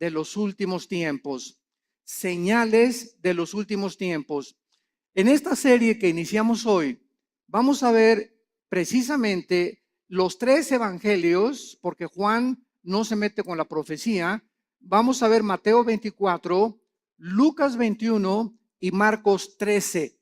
de los últimos tiempos. Señales de los últimos tiempos. En esta serie que iniciamos hoy, vamos a ver precisamente los 3 evangelios, porque Juan no se mete con la profecía. Vamos a ver Mateo 24, Lucas 21 y Marcos 13,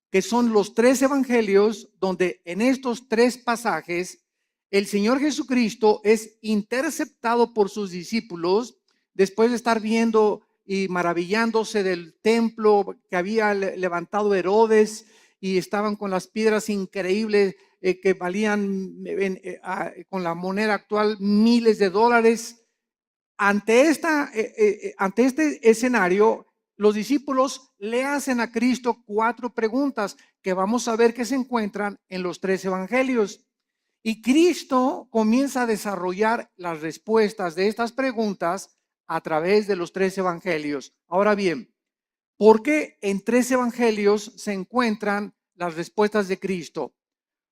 que son los 3 evangelios donde en estos 3 pasajes el Señor Jesucristo es interceptado por sus discípulos después de estar viendo y maravillándose del templo que había levantado Herodes, y estaban con las piedras increíbles que valían con la moneda actual miles de dólares. Ante este escenario, los discípulos le hacen a Cristo 4 preguntas que vamos a ver que se encuentran en los 3 evangelios. Y Cristo comienza a desarrollar las respuestas de estas preguntas a través de los 3 evangelios. Ahora bien, ¿por qué en 3 evangelios se encuentran las respuestas de Cristo?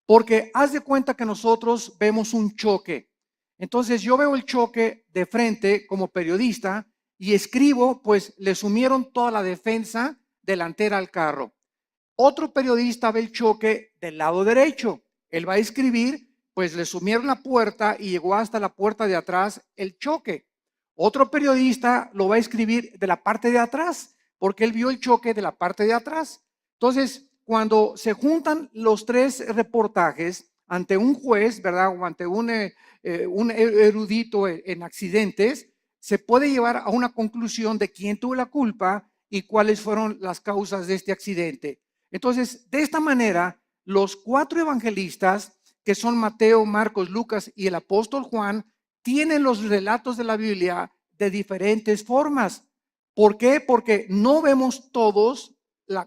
Porque haz de cuenta que nosotros vemos un choque. Entonces yo veo el choque de frente como periodista y escribo, pues le sumieron toda la defensa delantera al carro. Otro periodista ve el choque del lado derecho. Él va a escribir, pues le sumieron la puerta y llegó hasta la puerta de atrás el choque. Otro periodista lo va a escribir de la parte de atrás, porque él vio el choque de la parte de atrás. Entonces, cuando se juntan los 3 reportajes ante un juez, ¿verdad? O ante un erudito en accidentes, se puede llevar a una conclusión de quién tuvo la culpa y cuáles fueron las causas de este accidente. Entonces, de esta manera, los 4 evangelistas, que son Mateo, Marcos, Lucas y el apóstol Juan, tienen los relatos de la Biblia de diferentes formas. ¿Por qué? Porque no vemos todos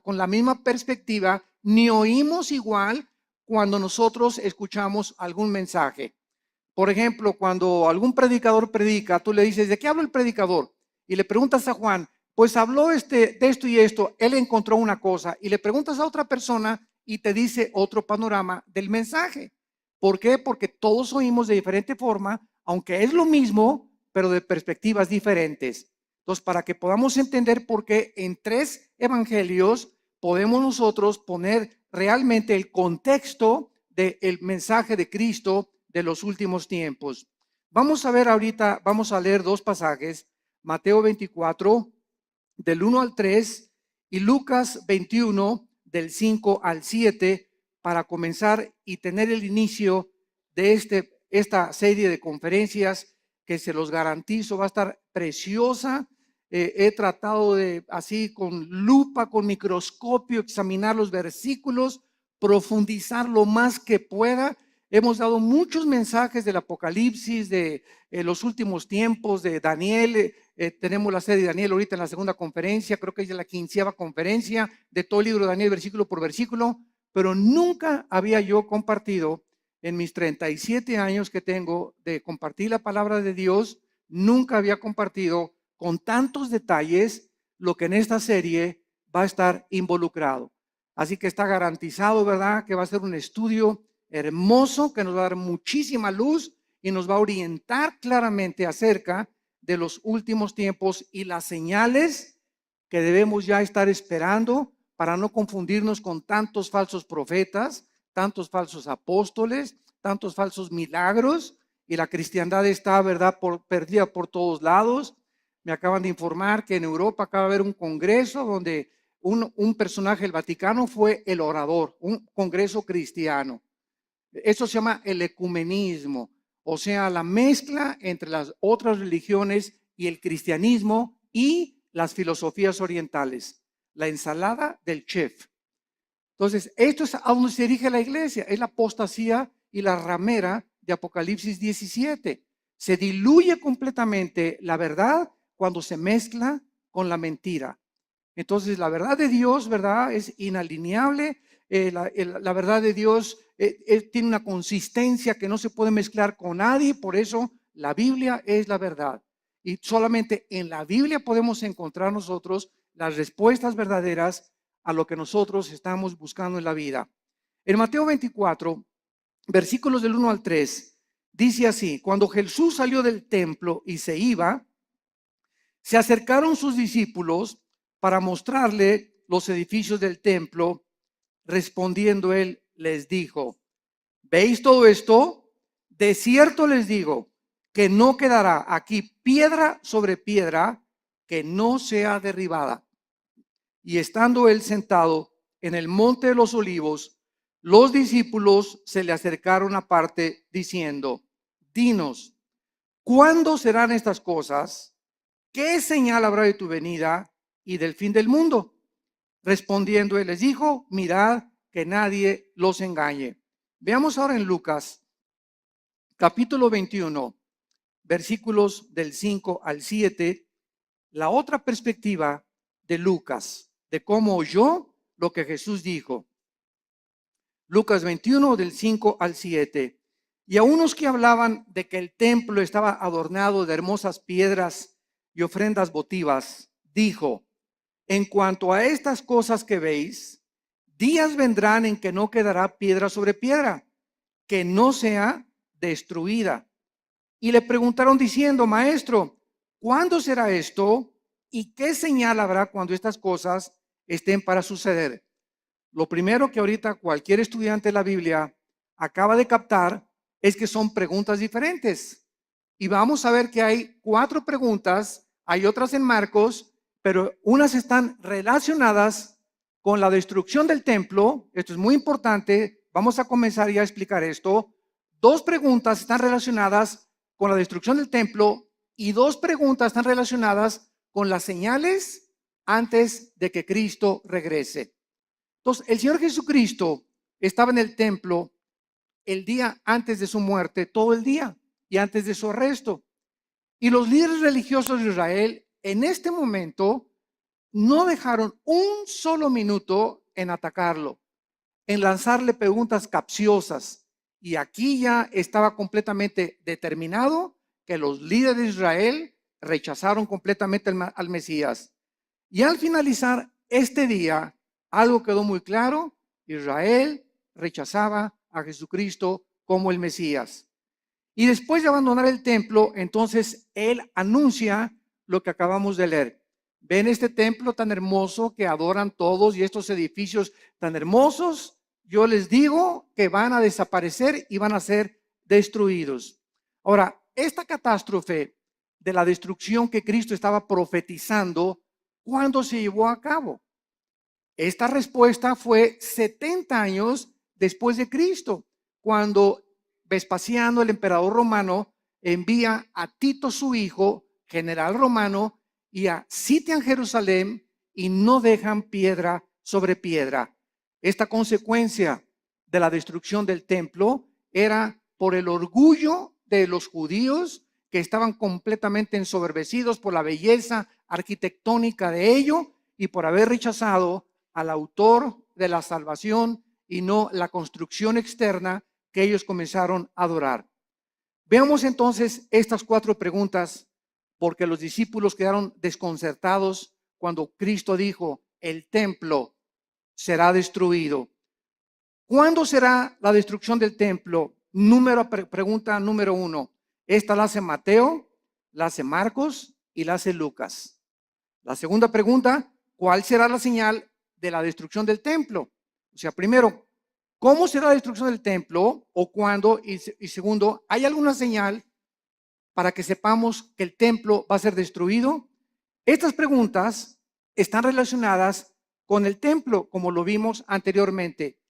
con la misma perspectiva, ni oímos igual cuando nosotros escuchamos algún mensaje. Por ejemplo, cuando algún predicador predica, tú le dices, ¿de qué habla el predicador? Y le preguntas a Juan, pues habló de esto y esto, él encontró una cosa. Y le preguntas a otra persona y te dice otro panorama del mensaje. ¿Por qué? Porque todos oímos de diferente forma, aunque es lo mismo, pero de perspectivas diferentes. Entonces, para que podamos entender por qué en 3 evangelios podemos nosotros poner realmente el contexto del mensaje de Cristo de los últimos tiempos. Vamos a ver ahorita, vamos a leer 2 pasajes, Mateo 24, del 1 al 3, y Lucas 21, del 5 al 7, para comenzar y tener el inicio de esta serie de conferencias que se los garantizo va a estar preciosa. He tratado de, así con lupa, con microscopio, examinar los versículos, profundizar lo más que pueda. Hemos dado muchos mensajes del Apocalipsis, de los últimos tiempos, de Daniel. Tenemos la serie de Daniel ahorita en la segunda conferencia, creo que es la 15ª conferencia de todo el libro de Daniel, versículo por versículo, pero nunca había yo compartido en mis 37 años que tengo de compartir la palabra de Dios, nunca había compartido con tantos detalles lo que en esta serie va a estar involucrado. Así que está garantizado, ¿verdad?, que va a ser un estudio hermoso que nos va a dar muchísima luz y nos va a orientar claramente acerca de los últimos tiempos y las señales que debemos ya estar esperando para no confundirnos con tantos falsos profetas, tantos falsos apóstoles, tantos falsos milagros, y la cristiandad está, ¿verdad?, perdida por todos lados. Me acaban de informar que en Europa acaba de haber un congreso donde un personaje del Vaticano fue el orador, un congreso cristiano. Eso se llama el ecumenismo, o sea, la mezcla entre las otras religiones y el cristianismo y las filosofías orientales, la ensalada del chef. Entonces, esto es a donde se dirige la iglesia, es la apostasía y la ramera de Apocalipsis 17. Se diluye completamente la verdad cuando se mezcla con la mentira. Entonces, la verdad de Dios, ¿verdad?, es inalineable. La verdad de Dios tiene una consistencia que no se puede mezclar con nadie. Por eso la Biblia es la verdad. Y solamente en la Biblia podemos encontrar nosotros las respuestas verdaderas a lo que nosotros estamos buscando en la vida. En Mateo 24, versículos del 1 al 3, dice así: cuando Jesús salió del templo y se iba, Se acercaron sus discípulos para mostrarle los edificios del templo. Respondiendo él, les dijo: ¿veis todo esto? De cierto les digo que no quedará aquí piedra sobre piedra que no sea derribada. Y estando él sentado en el monte de los olivos, los discípulos se le acercaron aparte diciendo: dinos, ¿cuándo serán estas cosas? ¿Qué señal habrá de tu venida y del fin del mundo? Respondiendo él les dijo: mirad que nadie los engañe. Veamos ahora en Lucas capítulo 21, versículos del 5 al 7, la otra perspectiva de Lucas, de cómo oyó lo que Jesús dijo. Lucas 21 del 5 al 7. Y a unos que hablaban de que el templo estaba adornado de hermosas piedras y ofrendas votivas, dijo: en cuanto a estas cosas que veis, días vendrán en que no quedará piedra sobre piedra, que no sea destruida. Y le preguntaron diciendo: maestro, ¿cuándo será esto? ¿Y qué señal habrá cuando estas cosas estén para suceder? Lo primero que ahorita cualquier estudiante de la Biblia acaba de captar es que son preguntas diferentes. Y vamos a ver que hay 4 preguntas, hay otras en Marcos, pero unas están relacionadas con la destrucción del templo. Esto es muy importante. Vamos a comenzar ya a explicar esto. 2 preguntas están relacionadas con la destrucción del templo y 2 preguntas están relacionadas con las señales antes de que Cristo regrese. Entonces, el Señor Jesucristo estaba en el templo el día antes de su muerte, todo el día, y antes de su arresto. Y los líderes religiosos de Israel en este momento no dejaron un solo minuto en atacarlo, en lanzarle preguntas capciosas. Y aquí ya estaba completamente determinado que los líderes de Israel rechazaron completamente al Mesías. Y al finalizar este día, algo quedó muy claro: Israel rechazaba a Jesucristo como el Mesías. Y después de abandonar el templo, entonces él anuncia lo que acabamos de leer. Ven este templo tan hermoso que adoran todos y estos edificios tan hermosos. Yo les digo que van a desaparecer y van a ser destruidos. Ahora, esta catástrofe de la destrucción que Cristo estaba profetizando, ¿cuándo se llevó a cabo? Esta respuesta fue 70 años después de Cristo, cuando Vespasiano, el emperador romano, envía a Tito, su hijo, general romano, y sitian Jerusalén y no dejan piedra sobre piedra. Esta consecuencia de la destrucción del templo era por el orgullo de los judíos, que estaban completamente ensoberbecidos por la belleza arquitectónica de ello y por haber rechazado al autor de la salvación y no la construcción externa que ellos comenzaron a adorar. Veamos entonces estas 4 preguntas, porque los discípulos quedaron desconcertados cuando Cristo dijo: el templo será destruido. ¿Cuándo será la destrucción del templo? Pregunta número 1. Esta la hace Mateo, la hace Marcos y la hace Lucas. La segunda pregunta: ¿cuál será la señal de la destrucción del templo? O sea, primero, ¿cómo será la destrucción del templo o cuándo? Y segundo, ¿hay alguna señal para que sepamos que el templo va a ser destruido? Estas preguntas están relacionadas con el templo, como lo vimos anteriormente.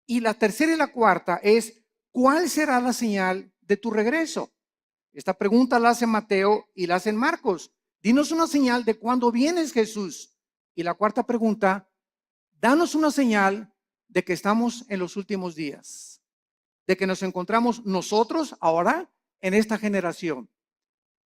Y la tercera y la cuarta es: ¿cuál será la señal de tu regreso? Esta pregunta la hace Mateo y la hace Marcos. Dinos una señal de cuándo vienes, Jesús. Y la cuarta pregunta: danos una señal de que estamos en los últimos días, de que nos encontramos nosotros ahora en esta generación.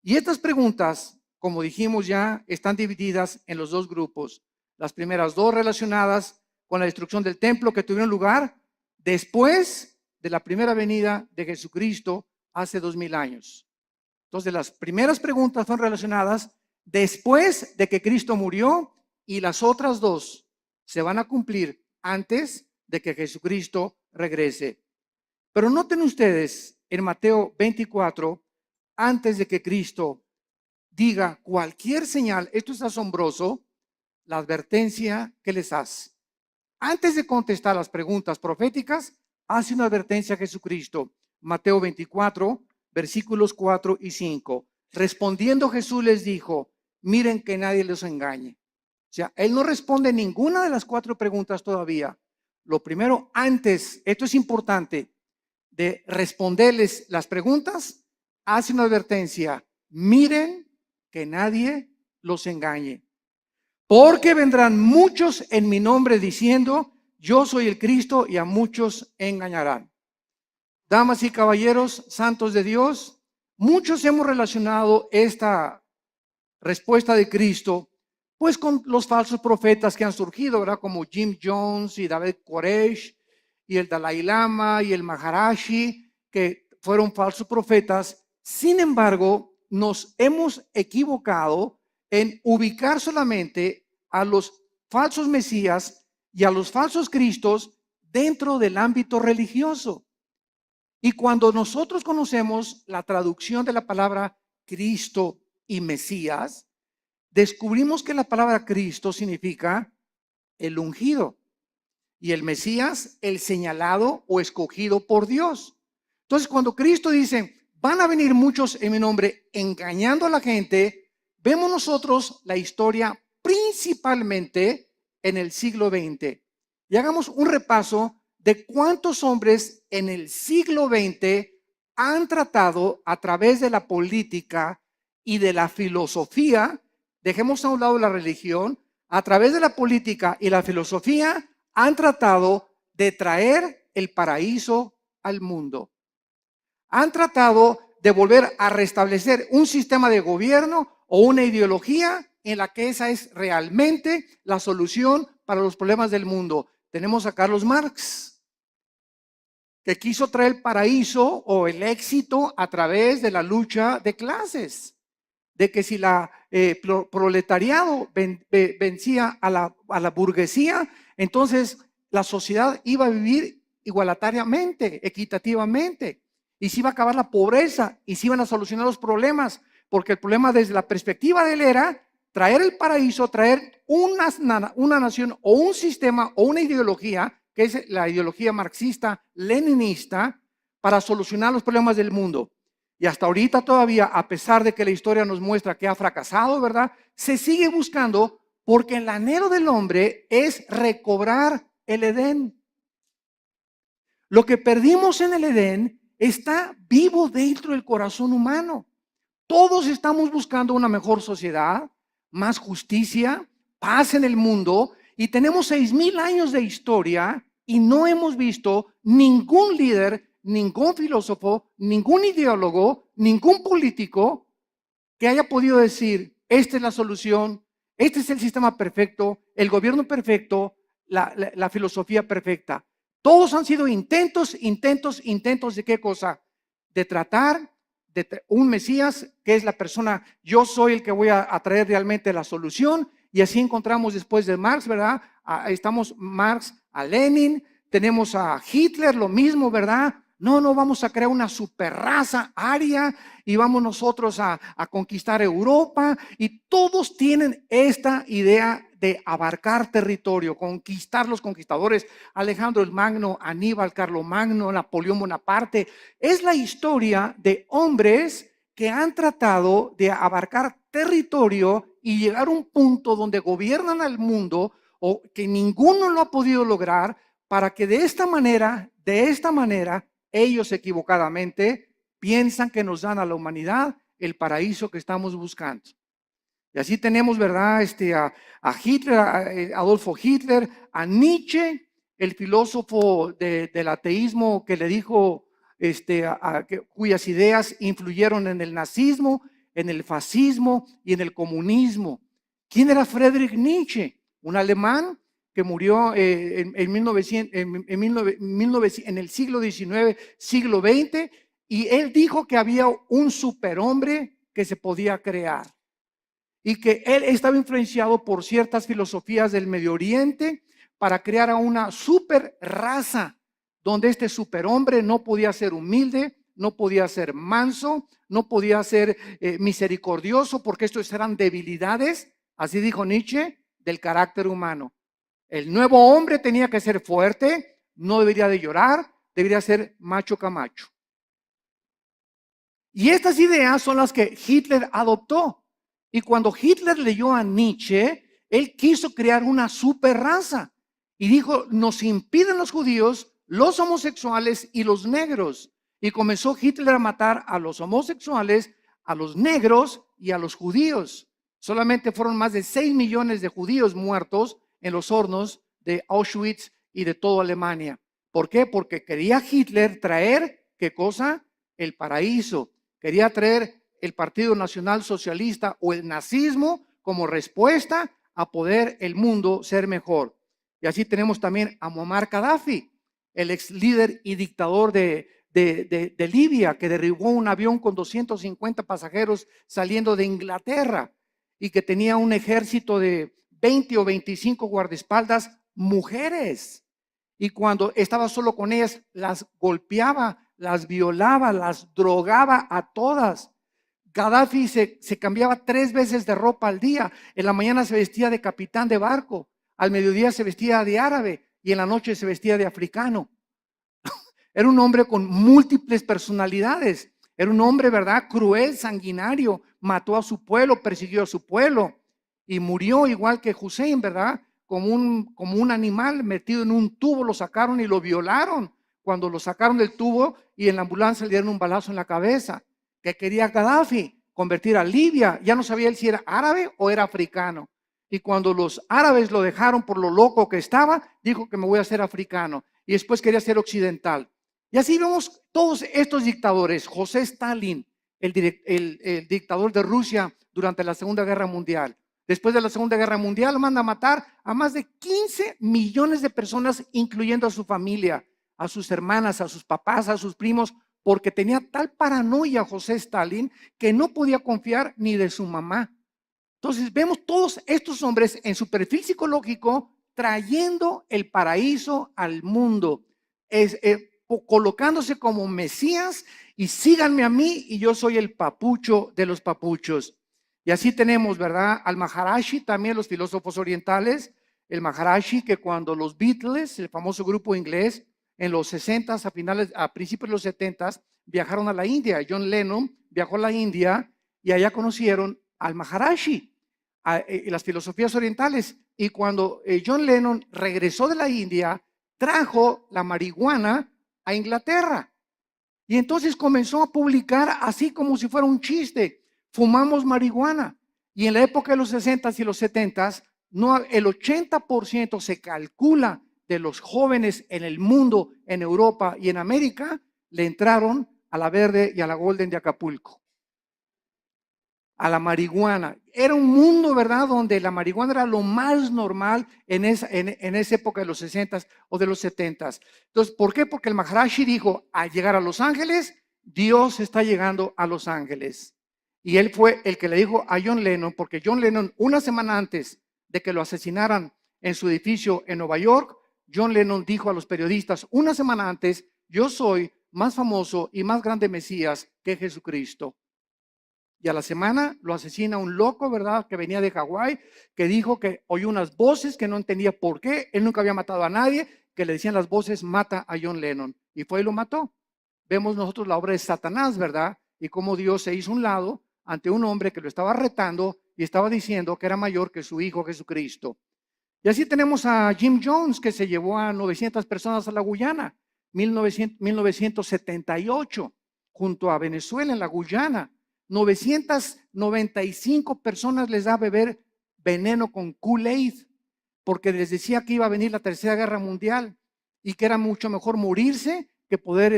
Y estas preguntas, como dijimos ya, están divididas en los 2 grupos. Las primeras 2 relacionadas con la destrucción del templo que tuvieron lugar después de la primera venida de Jesucristo hace 2000 años. Entonces, las primeras preguntas son relacionadas después de que Cristo murió, y las otras 2 se van a cumplir antes de que Jesucristo regrese. Pero noten ustedes en Mateo 24, antes de que Cristo diga cualquier señal, esto es asombroso, la advertencia que les hace. Antes de contestar las preguntas proféticas, hace una advertencia a Jesucristo. Mateo 24, versículos 4 y 5. Respondiendo Jesús les dijo, miren que nadie los engañe. O sea, él no responde ninguna de las 4 preguntas todavía. Lo primero, antes, esto es importante, de responderles las preguntas, hace una advertencia. Miren que nadie los engañe. Porque vendrán muchos en mi nombre diciendo, yo soy el Cristo, y a muchos engañarán. Damas y caballeros, santos de Dios, muchos hemos relacionado esta respuesta de Cristo pues con los falsos profetas que han surgido, ¿verdad? Como Jim Jones y David Koresh y el Dalai Lama y el Maharashi, que fueron falsos profetas. Sin embargo, nos hemos equivocado en ubicar solamente a los falsos mesías y a los falsos cristos dentro del ámbito religioso. Y cuando nosotros conocemos la traducción de la palabra Cristo y Mesías, descubrimos que la palabra Cristo significa el ungido y el Mesías el señalado o escogido por Dios. Entonces, cuando Cristo dice, van a venir muchos en mi nombre engañando a la gente, vemos nosotros la historia principalmente en el siglo XX. Y hagamos un repaso de cuántos hombres en el siglo XX han tratado a través de la política y de la filosofía. Dejemos a un lado la religión, a través de la política y la filosofía han tratado de traer el paraíso al mundo. Han tratado de volver a restablecer un sistema de gobierno o una ideología en la que esa es realmente la solución para los problemas del mundo. Tenemos a Carlos Marx, que quiso traer el paraíso o el éxito a través de la lucha de clases. De que si la proletariado vencía a la burguesía, entonces la sociedad iba a vivir igualitariamente, equitativamente, y se iba a acabar la pobreza y se iban a solucionar los problemas, porque el problema desde la perspectiva de él era traer el paraíso, traer una nación o un sistema o una ideología, que es la ideología marxista-leninista, para solucionar los problemas del mundo. Y hasta ahorita todavía, a pesar de que la historia nos muestra que ha fracasado, ¿verdad? Se sigue buscando porque el anhelo del hombre es recobrar el Edén. Lo que perdimos en el Edén está vivo dentro del corazón humano. Todos estamos buscando una mejor sociedad, más justicia, paz en el mundo, y tenemos 6,000 años de historia y no hemos visto ningún líder, ningún filósofo, ningún ideólogo, ningún político que haya podido decir, esta es la solución, este es el sistema perfecto, el gobierno perfecto, la filosofía perfecta. Todos han sido intentos de qué cosa? De tratar de un Mesías que es la persona, yo soy el que voy a traer realmente la solución. Y así encontramos después de Marx, ¿verdad? Estamos Marx a Lenin, tenemos a Hitler, lo mismo, ¿verdad? No vamos a crear una superraza aria y vamos nosotros a conquistar Europa. Y todos tienen esta idea de abarcar territorio, conquistar los conquistadores, Alejandro el Magno, Aníbal, Carlomagno, Napoleón Bonaparte. Es la historia de hombres que han tratado de abarcar territorio y llegar a un punto donde gobiernan al mundo o que ninguno lo ha podido lograr, para que de esta manera, ellos equivocadamente piensan que nos dan a la humanidad el paraíso que estamos buscando. Y así tenemos, ¿verdad? A Hitler, a Adolfo Hitler, a Nietzsche, el filósofo del ateísmo que le dijo, cuyas ideas influyeron en el nazismo, en el fascismo y en el comunismo. ¿Quién era Friedrich Nietzsche? Un alemán que murió en el siglo XIX, siglo XX, y él dijo que había un superhombre que se podía crear y que él estaba influenciado por ciertas filosofías del Medio Oriente para crear a una super raza donde este superhombre no podía ser humilde, no podía ser manso, no podía ser misericordioso, porque estos eran debilidades, así dijo Nietzsche, del carácter humano. El nuevo hombre tenía que ser fuerte, no debería de llorar, debería ser macho camacho. Y estas ideas son las que Hitler adoptó. Y cuando Hitler leyó a Nietzsche, él quiso crear una super raza. Y dijo, nos impiden los judíos, los homosexuales y los negros. Y comenzó Hitler a matar a los homosexuales, a los negros y a los judíos. Solamente fueron más de 6 millones de judíos muertos en los hornos de Auschwitz y de toda Alemania. ¿Por qué? Porque quería Hitler traer, ¿qué cosa? El paraíso. Quería traer el Partido Nacional Socialista o el nazismo como respuesta a poder el mundo ser mejor. Y así tenemos también a Muammar Gaddafi, el ex líder y dictador de Libia, que derribó un avión con 250 pasajeros saliendo de Inglaterra y que tenía un ejército de 20 o 25 guardaespaldas mujeres. Y cuando estaba solo con ellas, las golpeaba, las violaba, las drogaba a todas. Gaddafi se cambiaba 3 veces de ropa al día. En la mañana se vestía de capitán de barco, al mediodía se vestía de árabe y en la noche se vestía de africano. Era un hombre con múltiples personalidades. Era un hombre, ¿verdad? Cruel, sanguinario. Mató a su pueblo, persiguió a su pueblo y murió igual que Hussein, ¿verdad? Como un animal metido en un tubo, lo sacaron y lo violaron. Cuando lo sacaron del tubo y en la ambulancia le dieron un balazo en la cabeza. ¿Qué quería Gaddafi? Convertir a Libia. Ya no sabía él si era árabe o era africano. Y cuando los árabes lo dejaron por lo loco que estaba, dijo que me voy a hacer africano. Y después quería ser occidental. Y así vemos todos estos dictadores. José Stalin, el dictador de Rusia durante la Segunda Guerra Mundial. Después de la Segunda Guerra Mundial manda a matar a más de 15 millones de personas, incluyendo a su familia, a sus hermanas, a sus papás, a sus primos, porque tenía tal paranoia José Stalin que no podía confiar ni de su mamá. Entonces vemos todos estos hombres en su perfil psicológico trayendo el paraíso al mundo, colocándose como Mesías y síganme a mí y yo soy el papucho de los papuchos. Y así tenemos, ¿verdad? Al Maharishi, también los filósofos orientales, el Maharishi que cuando los Beatles, el famoso grupo inglés, en los 60, a principios de los 70, viajaron a la India. John Lennon viajó a la India y allá conocieron al Maharishi, las filosofías orientales. Y cuando John Lennon regresó de la India, trajo la marihuana a Inglaterra. Y entonces comenzó a publicar así como si fuera un chiste. Fumamos marihuana. Y en la época de los 60 y los 70, no, el 80% se calcula de los jóvenes en el mundo, en Europa y en América, le entraron a la Verde y a la Golden de Acapulco, a la marihuana. Era un mundo, ¿verdad?, donde la marihuana era lo más normal en esa época de los 60 o de los 70. Entonces, ¿por qué? Porque el Maharishi dijo, al llegar a Los Ángeles, Dios está llegando a Los Ángeles. Y él fue el que le dijo a John Lennon, porque John Lennon, una semana antes de que lo asesinaran en su edificio en Nueva York, John Lennon dijo a los periodistas, una semana antes, yo soy más famoso y más grande Mesías que Jesucristo. Y a la semana lo asesina un loco, ¿verdad?, que venía de Hawái, que dijo que oyó unas voces que no entendía por qué. Él nunca había matado a nadie, que le decían las voces, mata a John Lennon. Y fue y lo mató. Vemos nosotros la obra de Satanás, ¿verdad? Y cómo Dios se hizo un lado ante un hombre que lo estaba retando y estaba diciendo que era mayor que su hijo Jesucristo. Y así tenemos a Jim Jones, que se llevó a 900 personas a la Guyana, 1978, junto a Venezuela en la Guyana. 995 personas les da a beber veneno con Kool-Aid, porque les decía que iba a venir la Tercera Guerra Mundial y que era mucho mejor morirse que poder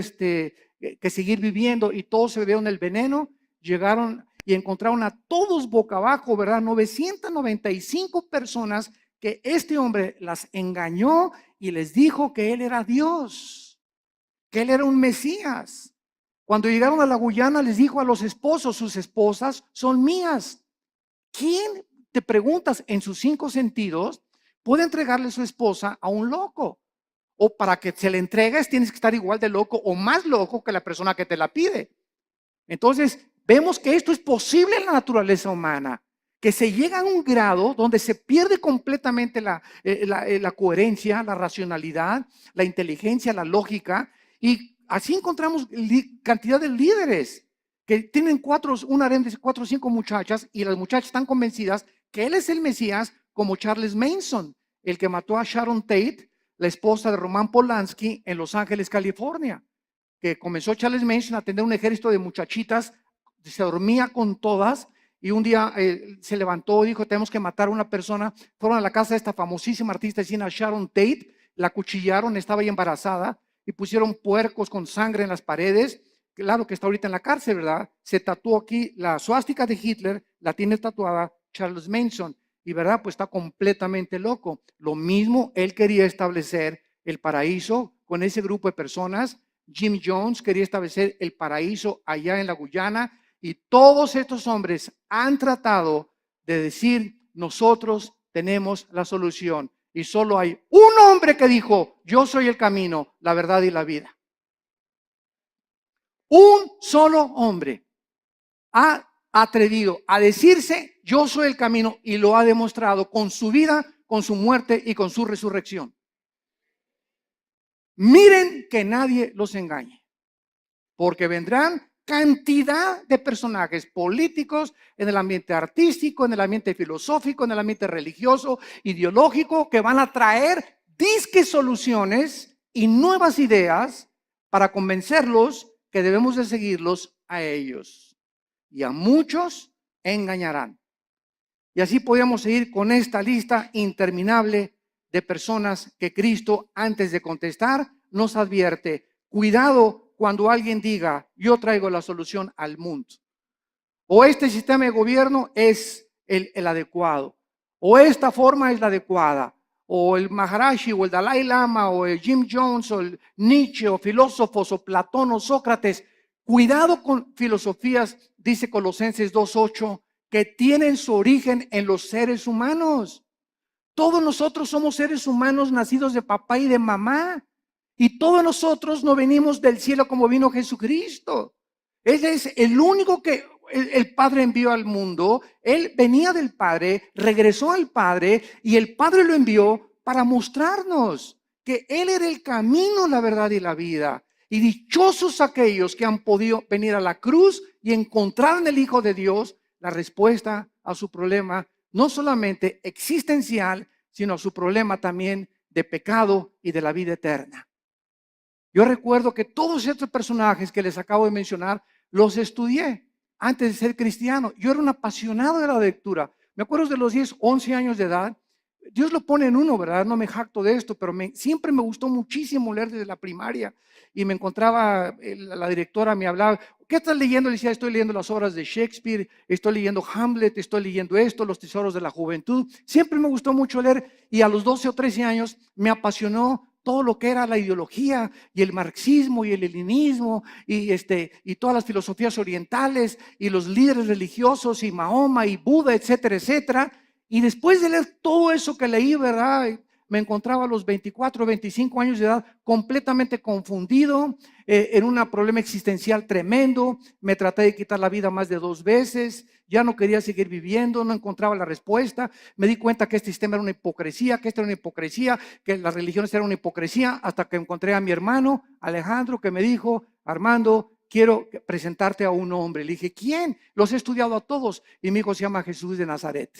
que seguir viviendo, y todos se bebieron el veneno. Llegaron y encontraron a todos boca abajo, ¿verdad? 995 personas que este hombre las engañó y les dijo que él era Dios, que él era un Mesías. Cuando llegaron a la Guyana les dijo a los esposos, sus esposas son mías. ¿Quién, te preguntas, en sus 5 sentidos puede entregarle su esposa a un loco? o para que se le entregues tienes que estar igual de loco o más loco que la persona que te la pide. Entonces, vemos que esto es posible en la naturaleza humana, que se llega a un grado donde se pierde completamente la coherencia, la racionalidad, la inteligencia, la lógica, y así encontramos cantidad de líderes que tienen un harén de 4 o 5 muchachas, y las muchachas están convencidas que él es el Mesías, como Charles Manson, el que mató a Sharon Tate, la esposa de Roman Polanski, en Los Ángeles, California, que comenzó Charles Manson a tener un ejército de muchachitas, se dormía con todas, y un día se levantó y dijo, tenemos que matar a una persona. Fueron a la casa de esta famosísima artista de cine, Sharon Tate, la acuchillaron, estaba ya embarazada, y pusieron puercos con sangre en las paredes. Claro que está ahorita en la cárcel, ¿verdad? Se tatuó aquí la suástica de Hitler, la tiene tatuada Charles Manson, y ¿verdad? Pues está completamente loco. Lo mismo él quería establecer el paraíso con ese grupo de personas. Jim Jones quería establecer el paraíso allá en la Guyana, y todos estos hombres han tratado de decir, nosotros tenemos la solución, y solo hay un hombre que dijo, yo soy el camino, la verdad y la vida. Un solo hombre ha atrevido a decirse, yo soy el camino, y lo ha demostrado con su vida, con su muerte y con su resurrección. Miren que nadie los engañe, porque vendrán cantidad de personajes políticos en el ambiente artístico, en el ambiente filosófico, en el ambiente religioso, ideológico, que van a traer disque soluciones y nuevas ideas para convencerlos que debemos de seguirlos a ellos. Y a muchos engañarán. Y así podemos seguir con esta lista interminable de personas que Cristo, antes de contestar, nos advierte: cuidado cuando alguien diga, yo traigo la solución al mundo, o este sistema de gobierno es el adecuado, o esta forma es la adecuada, o el Maharashi, o el Dalai Lama, o el Jim Jones, o el Nietzsche, o filósofos, o Platón, o Sócrates. Cuidado con filosofías, dice Colosenses 2:8, que tienen su origen en los seres humanos. Todos nosotros somos seres humanos nacidos de papá y de mamá, y todos nosotros no venimos del cielo como vino Jesucristo. Él es el único que el Padre envió al mundo. Él venía del Padre, regresó al Padre, y el Padre lo envió para mostrarnos que Él era el camino, la verdad y la vida. Y dichosos aquellos que han podido venir a la cruz y encontrar en el Hijo de Dios la respuesta a su problema, no solamente existencial, sino a su problema también de pecado y de la vida eterna. Yo recuerdo que todos estos personajes que les acabo de mencionar, los estudié antes de ser cristiano. Yo era un apasionado de la lectura. Me acuerdo de los 10, 11 años de edad. Dios lo pone en uno, ¿verdad? No me jacto de esto, pero siempre me gustó muchísimo leer desde la primaria. Y me encontraba, la directora me hablaba, ¿qué estás leyendo? Le decía, estoy leyendo las obras de Shakespeare, estoy leyendo Hamlet, estoy leyendo esto, Los tesoros de la juventud. Siempre me gustó mucho leer, y a los 12 o 13 años me apasionó todo lo que era la ideología y el marxismo y el leninismo y todas las filosofías orientales y los líderes religiosos y Mahoma y Buda, etcétera, etcétera. Y después de leer todo eso que leí, ¿verdad? Me encontraba a los 24, 25 años de edad completamente confundido, en un problema existencial tremendo. Me traté de quitar la vida más de 2 veces, ya no quería seguir viviendo, no encontraba la respuesta. Me di cuenta que este sistema era una hipocresía, que esto era una hipocresía, que las religiones eran una hipocresía, hasta que encontré a mi hermano Alejandro, que me dijo, Armando, quiero presentarte a un hombre. Le dije, ¿quién? Los he estudiado a todos. Y mi hijo se llama Jesús de Nazaret.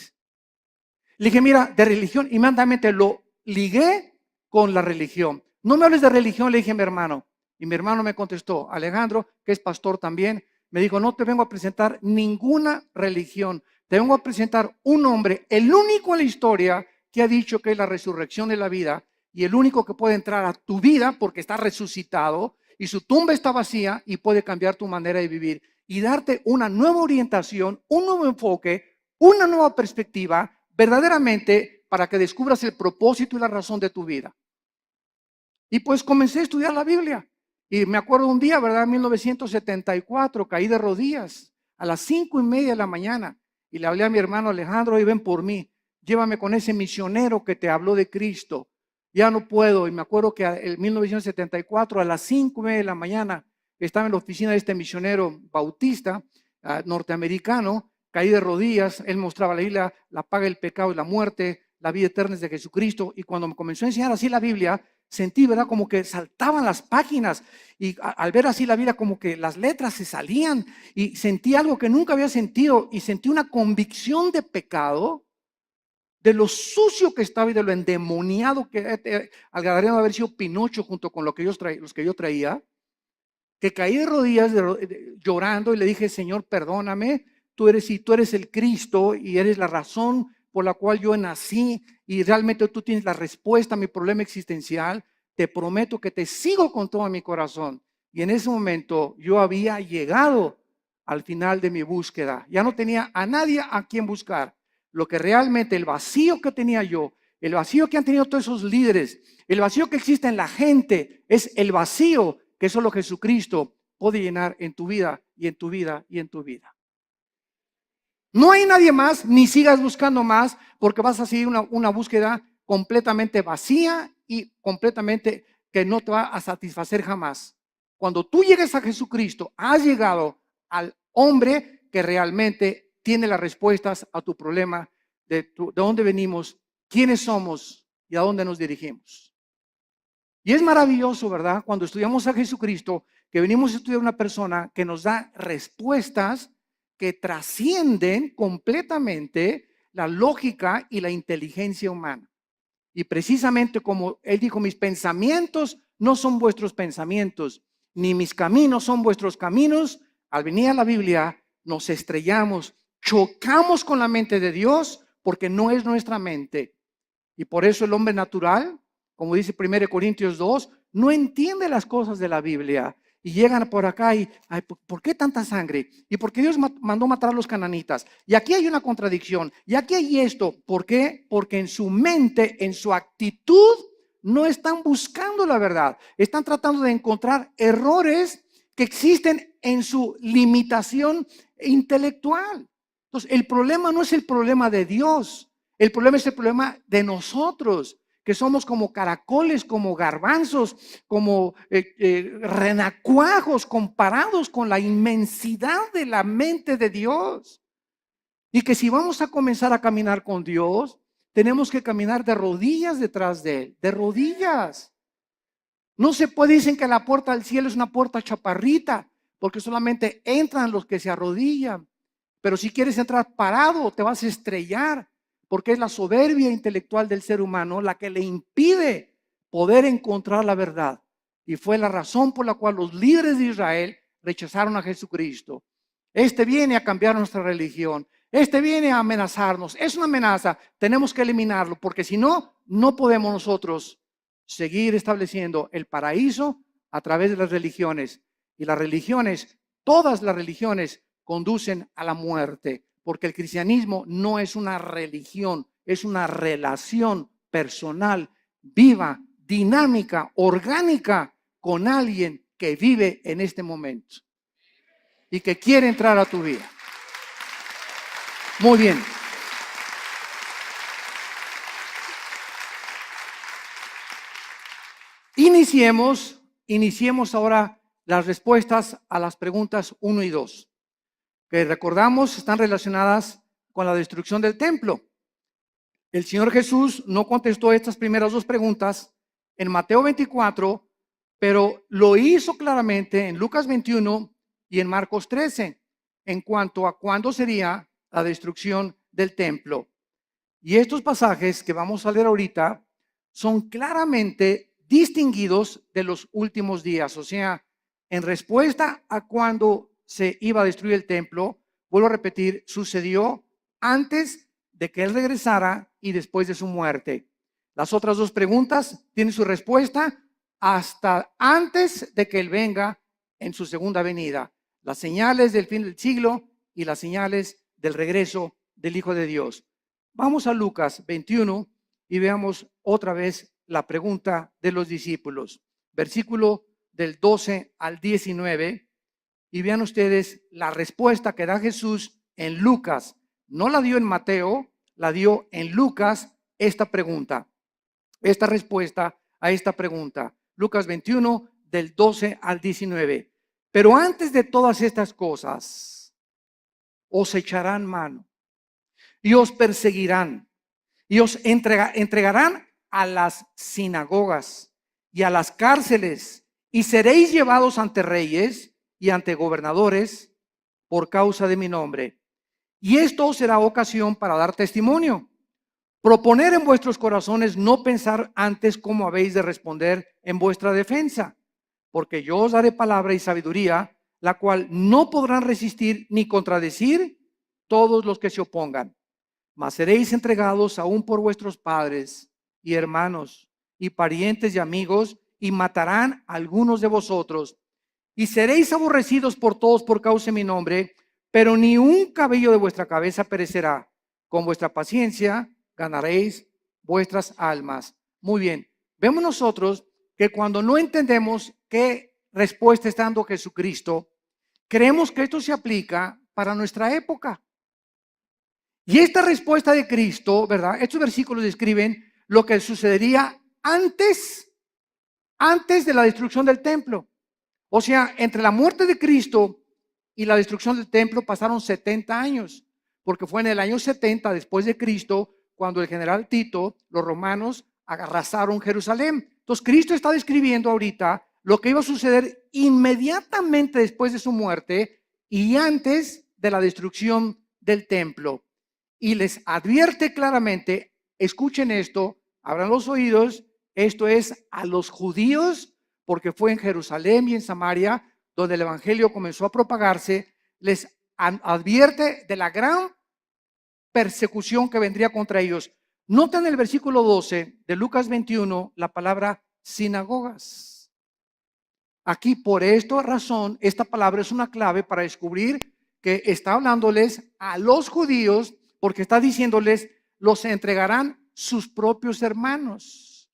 Le dije, mira, de religión, inmediatamente lo ligué con la religión. No me hables de religión, le dije a mi hermano. Y mi hermano me contestó, Alejandro, que es pastor también, me dijo, no te vengo a presentar ninguna religión, te vengo a presentar un hombre, el único en la historia que ha dicho que es la resurrección de la vida, y el único que puede entrar a tu vida porque está resucitado, y su tumba está vacía, y puede cambiar tu manera de vivir y darte una nueva orientación, un nuevo enfoque, una nueva perspectiva, verdaderamente para que descubras el propósito y la razón de tu vida. Y pues comencé a estudiar la Biblia. Y me acuerdo un día, ¿verdad? En 1974, caí de rodillas a las 5:30 de la mañana y le hablé a mi hermano Alejandro, y ven por mí, llévame con ese misionero que te habló de Cristo. ya no puedo. Y me acuerdo que en 1974, a las 5:30 de la mañana, estaba en la oficina de este misionero bautista norteamericano, caí de rodillas. Él mostraba la Biblia, la paga del pecado y la muerte, la vida eterna es de Jesucristo. Y cuando me comenzó a enseñar así la Biblia, sentí, ¿verdad?, como que saltaban las páginas. Y al ver así la Biblia, como que las letras se salían. Y sentí algo que nunca había sentido. Y sentí una convicción de pecado, de lo sucio que estaba y de lo endemoniado que al Gadareno haber sido Pinocho junto con los que yo traía, que caí de rodillas llorando y le dije: Señor, perdóname, si tú eres el Cristo y eres la razón por la cual yo nací y realmente tú tienes la respuesta a mi problema existencial, te prometo que te sigo con todo mi corazón. Y en ese momento yo había llegado al final de mi búsqueda. Ya no tenía a nadie a quien buscar. Lo que realmente, el vacío que tenía yo, el vacío que han tenido todos esos líderes, el vacío que existe en la gente, es el vacío que solo Jesucristo puede llenar en tu vida y en tu vida y en tu vida. No hay nadie más, ni sigas buscando más, porque vas a seguir una búsqueda completamente vacía y completamente que no te va a satisfacer jamás. Cuando tú llegues a Jesucristo, has llegado al hombre que realmente tiene las respuestas a tu problema de dónde venimos, quiénes somos y a dónde nos dirigimos. Y es maravilloso, ¿verdad?, cuando estudiamos a Jesucristo, que venimos a estudiar una persona que nos da respuestas que trascienden completamente la lógica y la inteligencia humana. Y precisamente como él dijo: mis pensamientos no son vuestros pensamientos, ni mis caminos son vuestros caminos. Al venir a la Biblia nos estrellamos, chocamos con la mente de Dios, porque no es nuestra mente. Y por eso el hombre natural, como dice 1 Corintios 2, no entiende las cosas de la Biblia. Y llegan por acá y, ay, ¿por qué tanta sangre? ¿Y por qué Dios mandó matar a los cananitas? Y aquí hay una contradicción. Y aquí hay esto. ¿Por qué? Porque en su mente, en su actitud, no están buscando la verdad. Están tratando de encontrar errores que existen en su limitación intelectual. Entonces, el problema no es el problema de Dios. El problema es el problema de nosotros, que somos como caracoles, como garbanzos, como renacuajos comparados con la inmensidad de la mente de Dios. Y que si vamos a comenzar a caminar con Dios, tenemos que caminar de rodillas detrás de Él, de rodillas. No se puede, dicen que la puerta del cielo es una puerta chaparrita, porque solamente entran los que se arrodillan. Pero si quieres entrar parado, te vas a estrellar, porque es la soberbia intelectual del ser humano la que le impide poder encontrar la verdad. Y fue la razón por la cual los líderes de Israel rechazaron a Jesucristo. Este viene a cambiar nuestra religión. Este viene a amenazarnos. Es una amenaza. Tenemos que eliminarlo, porque si no, no podemos nosotros seguir estableciendo el paraíso a través de las religiones. Y las religiones, todas las religiones, conducen a la muerte, porque el cristianismo no es una religión, es una relación personal, viva, dinámica, orgánica con alguien que vive en este momento y que quiere entrar a tu vida. Muy bien. Iniciemos ahora las respuestas a las preguntas 1 y 2, que recordamos están relacionadas con la destrucción del templo. El Señor Jesús no contestó estas primeras dos preguntas en Mateo 24, pero lo hizo claramente en Lucas 21 y en Marcos 13, en cuanto a cuándo sería la destrucción del templo. Y estos pasajes que vamos a leer ahorita son claramente distinguidos de los últimos días. O sea, en respuesta a cuando se iba a destruir el templo, vuelvo a repetir, sucedió antes de que Él regresara y después de su muerte. Las otras dos preguntas tienen su respuesta hasta antes de que Él venga en su segunda venida. Las señales del fin del siglo y las señales del regreso del Hijo de Dios. Vamos a Lucas 21 y veamos otra vez la pregunta de los discípulos. Versículo del 12 al 19. Y vean ustedes la respuesta que da Jesús en Lucas. No la dio en Mateo, la dio en Lucas esta pregunta. esta respuesta a esta pregunta. Lucas 21, del 12 al 19. Pero antes de todas estas cosas, os echarán mano y os perseguirán y os entregarán a las sinagogas y a las cárceles, y seréis llevados ante reyes y ante gobernadores por causa de mi nombre. Y esto será ocasión para dar testimonio. Proponer en vuestros corazones no pensar antes cómo habéis de responder en vuestra defensa, porque yo os daré palabra y sabiduría, la cual no podrán resistir ni contradecir todos los que se opongan. Mas seréis entregados aún por vuestros padres y hermanos y parientes y amigos, y matarán a algunos de vosotros, y seréis aborrecidos por todos por causa de mi nombre, pero ni un cabello de vuestra cabeza perecerá. Con vuestra paciencia ganaréis vuestras almas. Muy bien, vemos nosotros que cuando no entendemos qué respuesta está dando Jesucristo, creemos que esto se aplica para nuestra época. Y esta respuesta de Cristo, ¿verdad? Estos versículos describen lo que sucedería antes de la destrucción del templo. O sea, entre la muerte de Cristo y la destrucción del templo pasaron 70 años, porque fue en el año 70 después de Cristo cuando el general Tito, los romanos, arrasaron Jerusalén. Entonces, Cristo está describiendo ahorita lo que iba a suceder inmediatamente después de su muerte y antes de la destrucción del templo. Y les advierte claramente, escuchen esto, abran los oídos, esto es a los judíos, porque fue en Jerusalén y en Samaria donde el evangelio comenzó a propagarse. Les advierte de la gran persecución que vendría contra ellos. Nota en el versículo 12 de Lucas 21 la palabra sinagogas. Aquí, por esta razón, esta palabra es una clave para descubrir que está hablándoles a los judíos, porque está diciéndoles, los entregarán sus propios hermanos.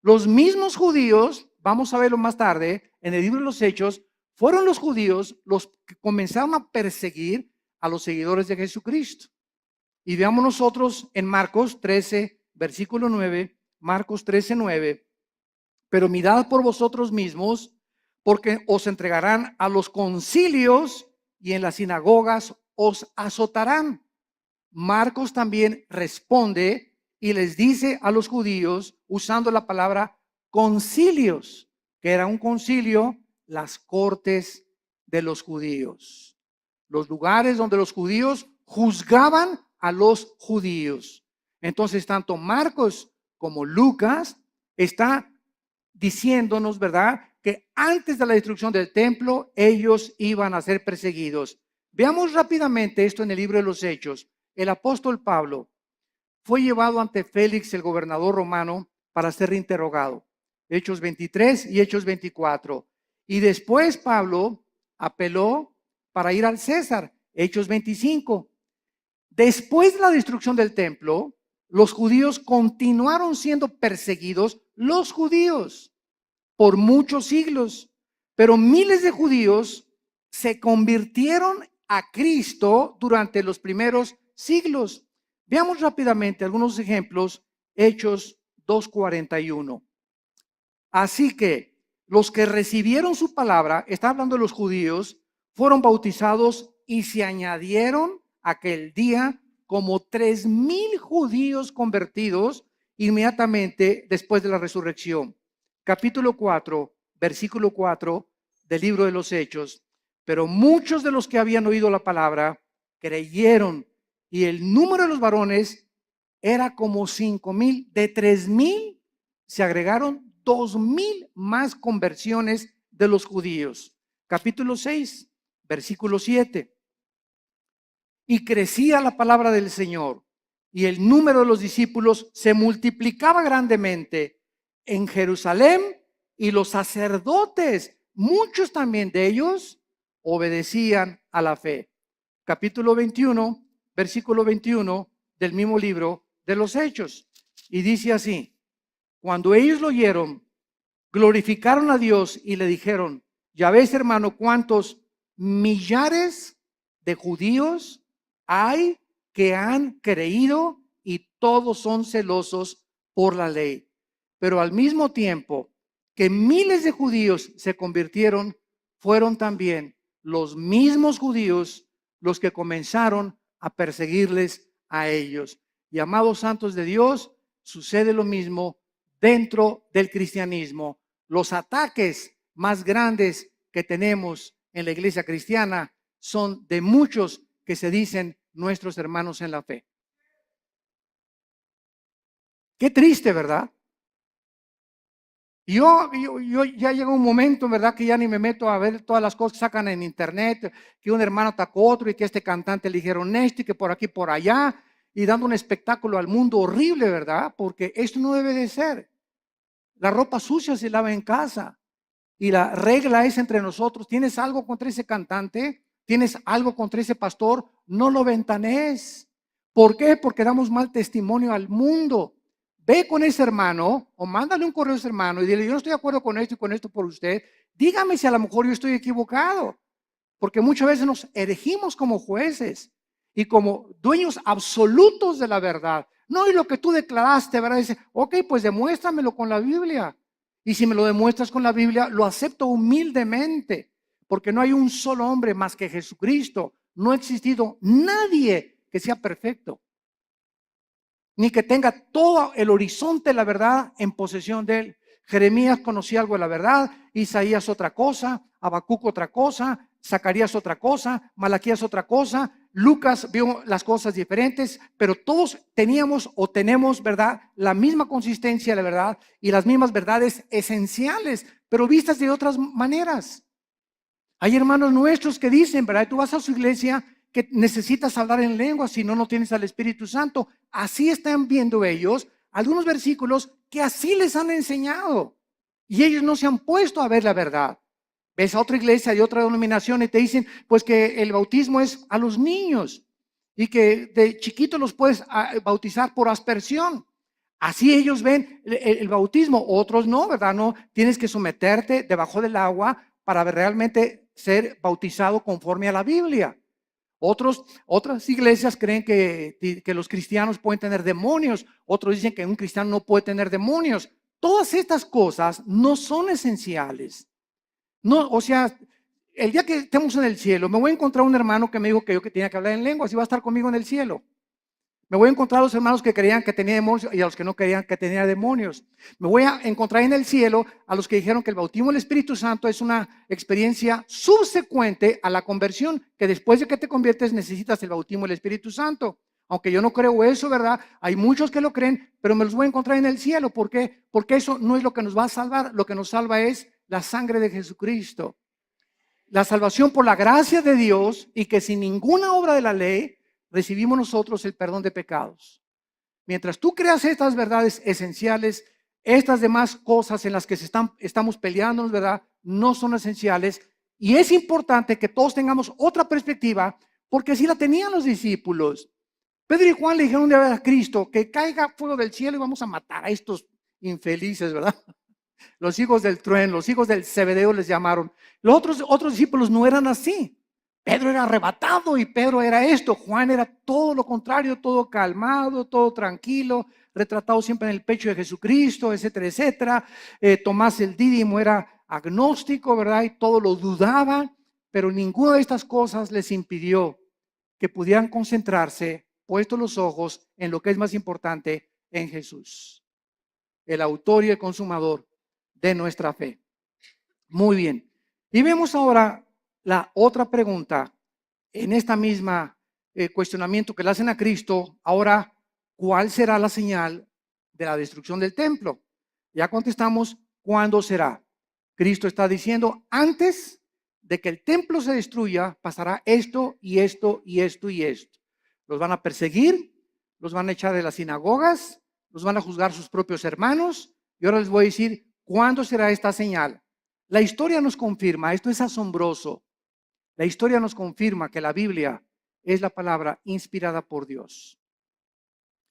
Los mismos judíos, vamos a verlo más tarde, en el libro de los Hechos, fueron los judíos los que comenzaron a perseguir a los seguidores de Jesucristo. Y veamos nosotros en Marcos 13, versículo 9, Marcos 13, 9. Pero mirad por vosotros mismos, porque os entregarán a los concilios y en las sinagogas os azotarán. Marcos también responde y les dice a los judíos, usando la palabra concilios, que era un concilio, las cortes de los judíos, los lugares donde los judíos juzgaban a los judíos. Entonces, tanto Marcos como Lucas está diciéndonos, ¿verdad?, que antes de la destrucción del templo, ellos iban a ser perseguidos. Veamos rápidamente esto en el libro de los Hechos. El apóstol Pablo fue llevado ante Félix, el gobernador romano, para ser interrogado. Hechos 23 y Hechos 24. Y después Pablo apeló para ir al César. Hechos 25. Después de la destrucción del templo, los judíos continuaron siendo perseguidos, los judíos, por muchos siglos. Pero miles de judíos se convirtieron a Cristo durante los primeros siglos. Veamos rápidamente algunos ejemplos. Hechos 2:41. Así que los que recibieron su palabra, está hablando de los judíos, fueron bautizados y se añadieron aquel día como 3,000 judíos convertidos inmediatamente después de la resurrección. Capítulo 4, versículo 4 del libro de los Hechos. Pero muchos de los que habían oído la palabra creyeron, y el número de los varones era como 5,000. De 3,000 se agregaron 2,000 más conversiones de los judíos. Capítulo 6, versículo 7. Y crecía la palabra del Señor, y el número de los discípulos se multiplicaba grandemente en Jerusalén, y los sacerdotes, muchos también de ellos, obedecían a la fe. Capítulo 21, versículo 21 del mismo libro de los Hechos. Y dice así: cuando ellos lo oyeron, glorificaron a Dios y le dijeron: ya ves, hermano, cuántos millares de judíos hay que han creído y todos son celosos por la ley. pero al mismo tiempo que miles de judíos se convirtieron, fueron también los mismos judíos los que comenzaron a perseguirles a ellos. Y amados santos de Dios, sucede lo mismo dentro del cristianismo. Los ataques más grandes que tenemos en la iglesia cristiana son de muchos que se dicen nuestros hermanos en la fe. Qué triste, ¿verdad? Yo ya llega un momento, ¿verdad? Que ya ni me meto a ver todas las cosas que sacan en internet, que un hermano atacó a otro y que este cantante le dijeron esto y que por aquí, por allá, y dando un espectáculo al mundo horrible, ¿verdad? Porque esto no debe de ser. La ropa sucia se lava en casa y la regla es entre nosotros. ¿Tienes algo contra ese cantante? ¿Tienes algo contra ese pastor? No lo ventanees. ¿Por qué? Porque damos mal testimonio al mundo. Ve con ese hermano o mándale un correo a ese hermano y dile, yo no estoy de acuerdo con esto y con esto por usted. Dígame si a lo mejor yo estoy equivocado. Porque muchas veces nos erigimos como jueces y como dueños absolutos de la verdad. No, y lo que tú declaraste, ¿verdad? Dice, ok, pues demuéstramelo con la Biblia. Y si me lo demuestras con la Biblia, lo acepto humildemente. Porque no hay un solo hombre más que Jesucristo. No ha existido nadie que sea perfecto, ni que tenga todo el horizonte de la verdad en posesión de él. Jeremías conocía algo de la verdad, Isaías otra cosa, Habacuc otra cosa, Zacarías otra cosa, Malaquías otra cosa, Lucas vio las cosas diferentes, pero todos teníamos o tenemos, ¿verdad?, la misma consistencia de la verdad y las mismas verdades esenciales, pero vistas de otras maneras. Hay hermanos nuestros que dicen, ¿verdad? Tú vas a su iglesia que necesitas hablar en lengua, si no, no tienes al Espíritu Santo. Así están viendo ellos algunos versículos que así les han enseñado. Y ellos no se han puesto a ver la verdad. Ves a otra iglesia de otra denominación y te dicen, pues que el bautismo es a los niños y que de chiquito los puedes bautizar por aspersión. Así ellos ven el bautismo, otros no, ¿verdad? No, tienes que someterte debajo del agua para realmente ser bautizado conforme a la Biblia. Otras iglesias creen que los cristianos pueden tener demonios, otros dicen que un cristiano no puede tener demonios. Todas estas cosas no son esenciales. No, o sea, el día que estemos en el cielo, me voy a encontrar un hermano que me dijo que yo que tenía que hablar en lenguas y va a estar conmigo en el cielo. Me voy a encontrar a los hermanos que creían que tenía demonios y a los que no creían que tenía demonios. Me voy a encontrar en el cielo a los que dijeron que el bautismo del Espíritu Santo es una experiencia subsecuente a la conversión, que después de que te conviertes necesitas el bautismo del Espíritu Santo. Aunque yo no creo eso, ¿verdad? Hay muchos que lo creen, pero me los voy a encontrar en el cielo. ¿Por qué? Porque eso no es lo que nos va a salvar. Lo que nos salva es la sangre de Jesucristo. La salvación por la gracia de Dios y que sin ninguna obra de la ley recibimos nosotros el perdón de pecados. Mientras tú creas estas verdades esenciales, estas demás cosas en las que estamos peleando, ¿verdad?, no son esenciales. Y es importante que todos tengamos otra perspectiva, porque así la tenían los discípulos. Pedro y Juan le dijeron un día a Cristo que caiga fuego del cielo y vamos a matar a estos infelices, ¿verdad? Los hijos del trueno, los hijos del Zebedeo les llamaron. Los otros discípulos no eran así. Pedro era arrebatado y Pedro era esto. Juan era todo lo contrario, todo calmado, todo tranquilo, retratado siempre en el pecho de Jesucristo, etcétera, etcétera. Tomás el Dídimo era agnóstico, ¿verdad? Y todo lo dudaba, pero ninguna de estas cosas les impidió que pudieran concentrarse, puestos los ojos en lo que es más importante, en Jesús, el autor y el consumador de nuestra fe. Muy bien. Y vemos ahora la otra pregunta en esta misma cuestionamiento que le hacen a Cristo. Ahora, ¿cuál será la señal de la destrucción del templo? Ya contestamos, ¿cuándo será? Cristo está diciendo, antes de que el templo se destruya, pasará esto y esto y esto y esto. Los van a perseguir, los van a echar de las sinagogas, los van a juzgar sus propios hermanos. Y ahora les voy a decir, ¿cuándo será esta señal? La historia nos confirma, esto es asombroso. La historia nos confirma que la Biblia es la palabra inspirada por Dios.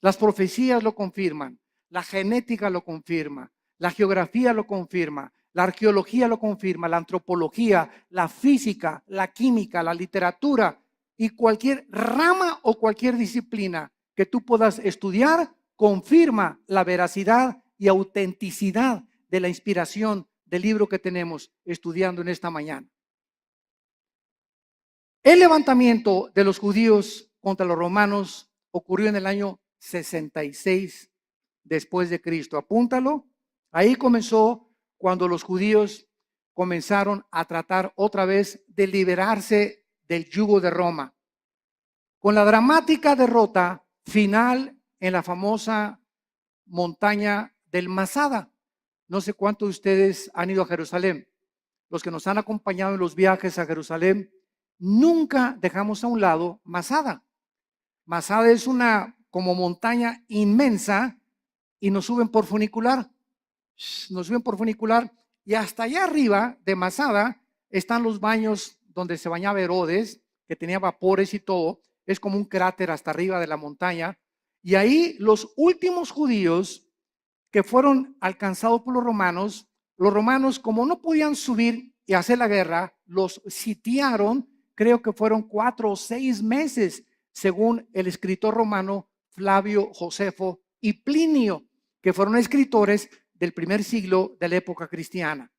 Las profecías lo confirman, la genética lo confirma, la geografía lo confirma, la arqueología lo confirma, la antropología, la física, la química, la literatura y cualquier rama o cualquier disciplina que tú puedas estudiar confirma la veracidad y autenticidad de la inspiración del libro que tenemos estudiando en esta mañana. El levantamiento de los judíos contra los romanos ocurrió en el año 66 después de Cristo. Apúntalo. Ahí comenzó cuando los judíos comenzaron a tratar otra vez de liberarse del yugo de Roma, con la dramática derrota final en la famosa montaña del Masada. No sé cuántos de ustedes han ido a Jerusalén. Los que nos han acompañado en los viajes a Jerusalén, nunca dejamos a un lado Masada. Masada es una como montaña inmensa y nos suben por funicular. Nos suben por funicular y hasta allá arriba de Masada están los baños donde se bañaba Herodes, que tenía vapores y todo. Es como un cráter hasta arriba de la montaña. Y ahí los últimos judíos que fueron alcanzados por los romanos como no podían subir y hacer la guerra, los sitiaron, creo que fueron 4 o 6 meses, según el escritor romano Flavio Josefo y Plinio, que fueron escritores del primer siglo de la época cristiana.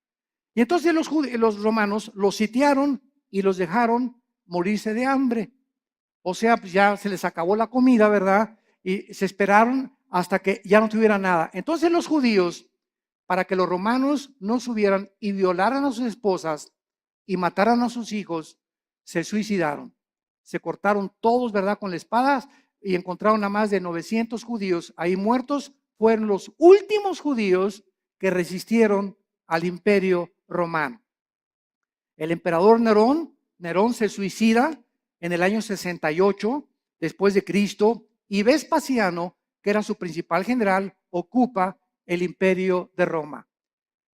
Y entonces los romanos los sitiaron y los dejaron morirse de hambre. O sea, pues ya se les acabó la comida, ¿verdad? Y se esperaron hasta que ya no tuviera nada. Entonces los judíos, para que los romanos no subieran y violaran a sus esposas y mataran a sus hijos, se suicidaron. Se cortaron todos, ¿verdad? Con la espada y encontraron a más de 900 judíos ahí muertos. Fueron los últimos judíos que resistieron al imperio romano. El emperador Nerón se suicida en el año 68 después de Cristo, y Vespasiano, que era su principal general, ocupa el imperio de Roma.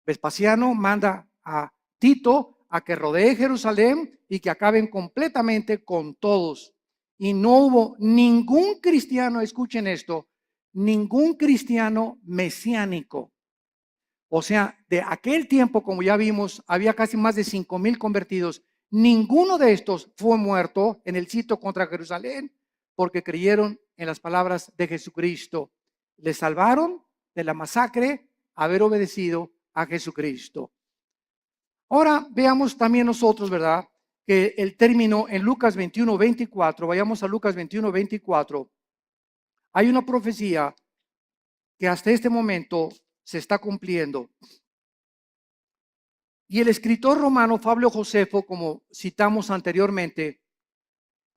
Vespasiano manda a Tito a que rodee Jerusalén y que acaben completamente con todos. Y no hubo ningún cristiano, escuchen esto, ningún cristiano mesiánico. O sea, de aquel tiempo, como ya vimos, había casi más de 5,000 convertidos. Ninguno de estos fue muerto en el sitio contra Jerusalén porque creyeron en las palabras de Jesucristo. Les salvaron de la masacre haber obedecido a Jesucristo. Ahora veamos también nosotros, ¿verdad? Que el término en Lucas 21:24, vayamos a Lucas 21:24, hay una profecía que hasta este momento se está cumpliendo. Y el escritor romano Flavio Josefo, como citamos anteriormente,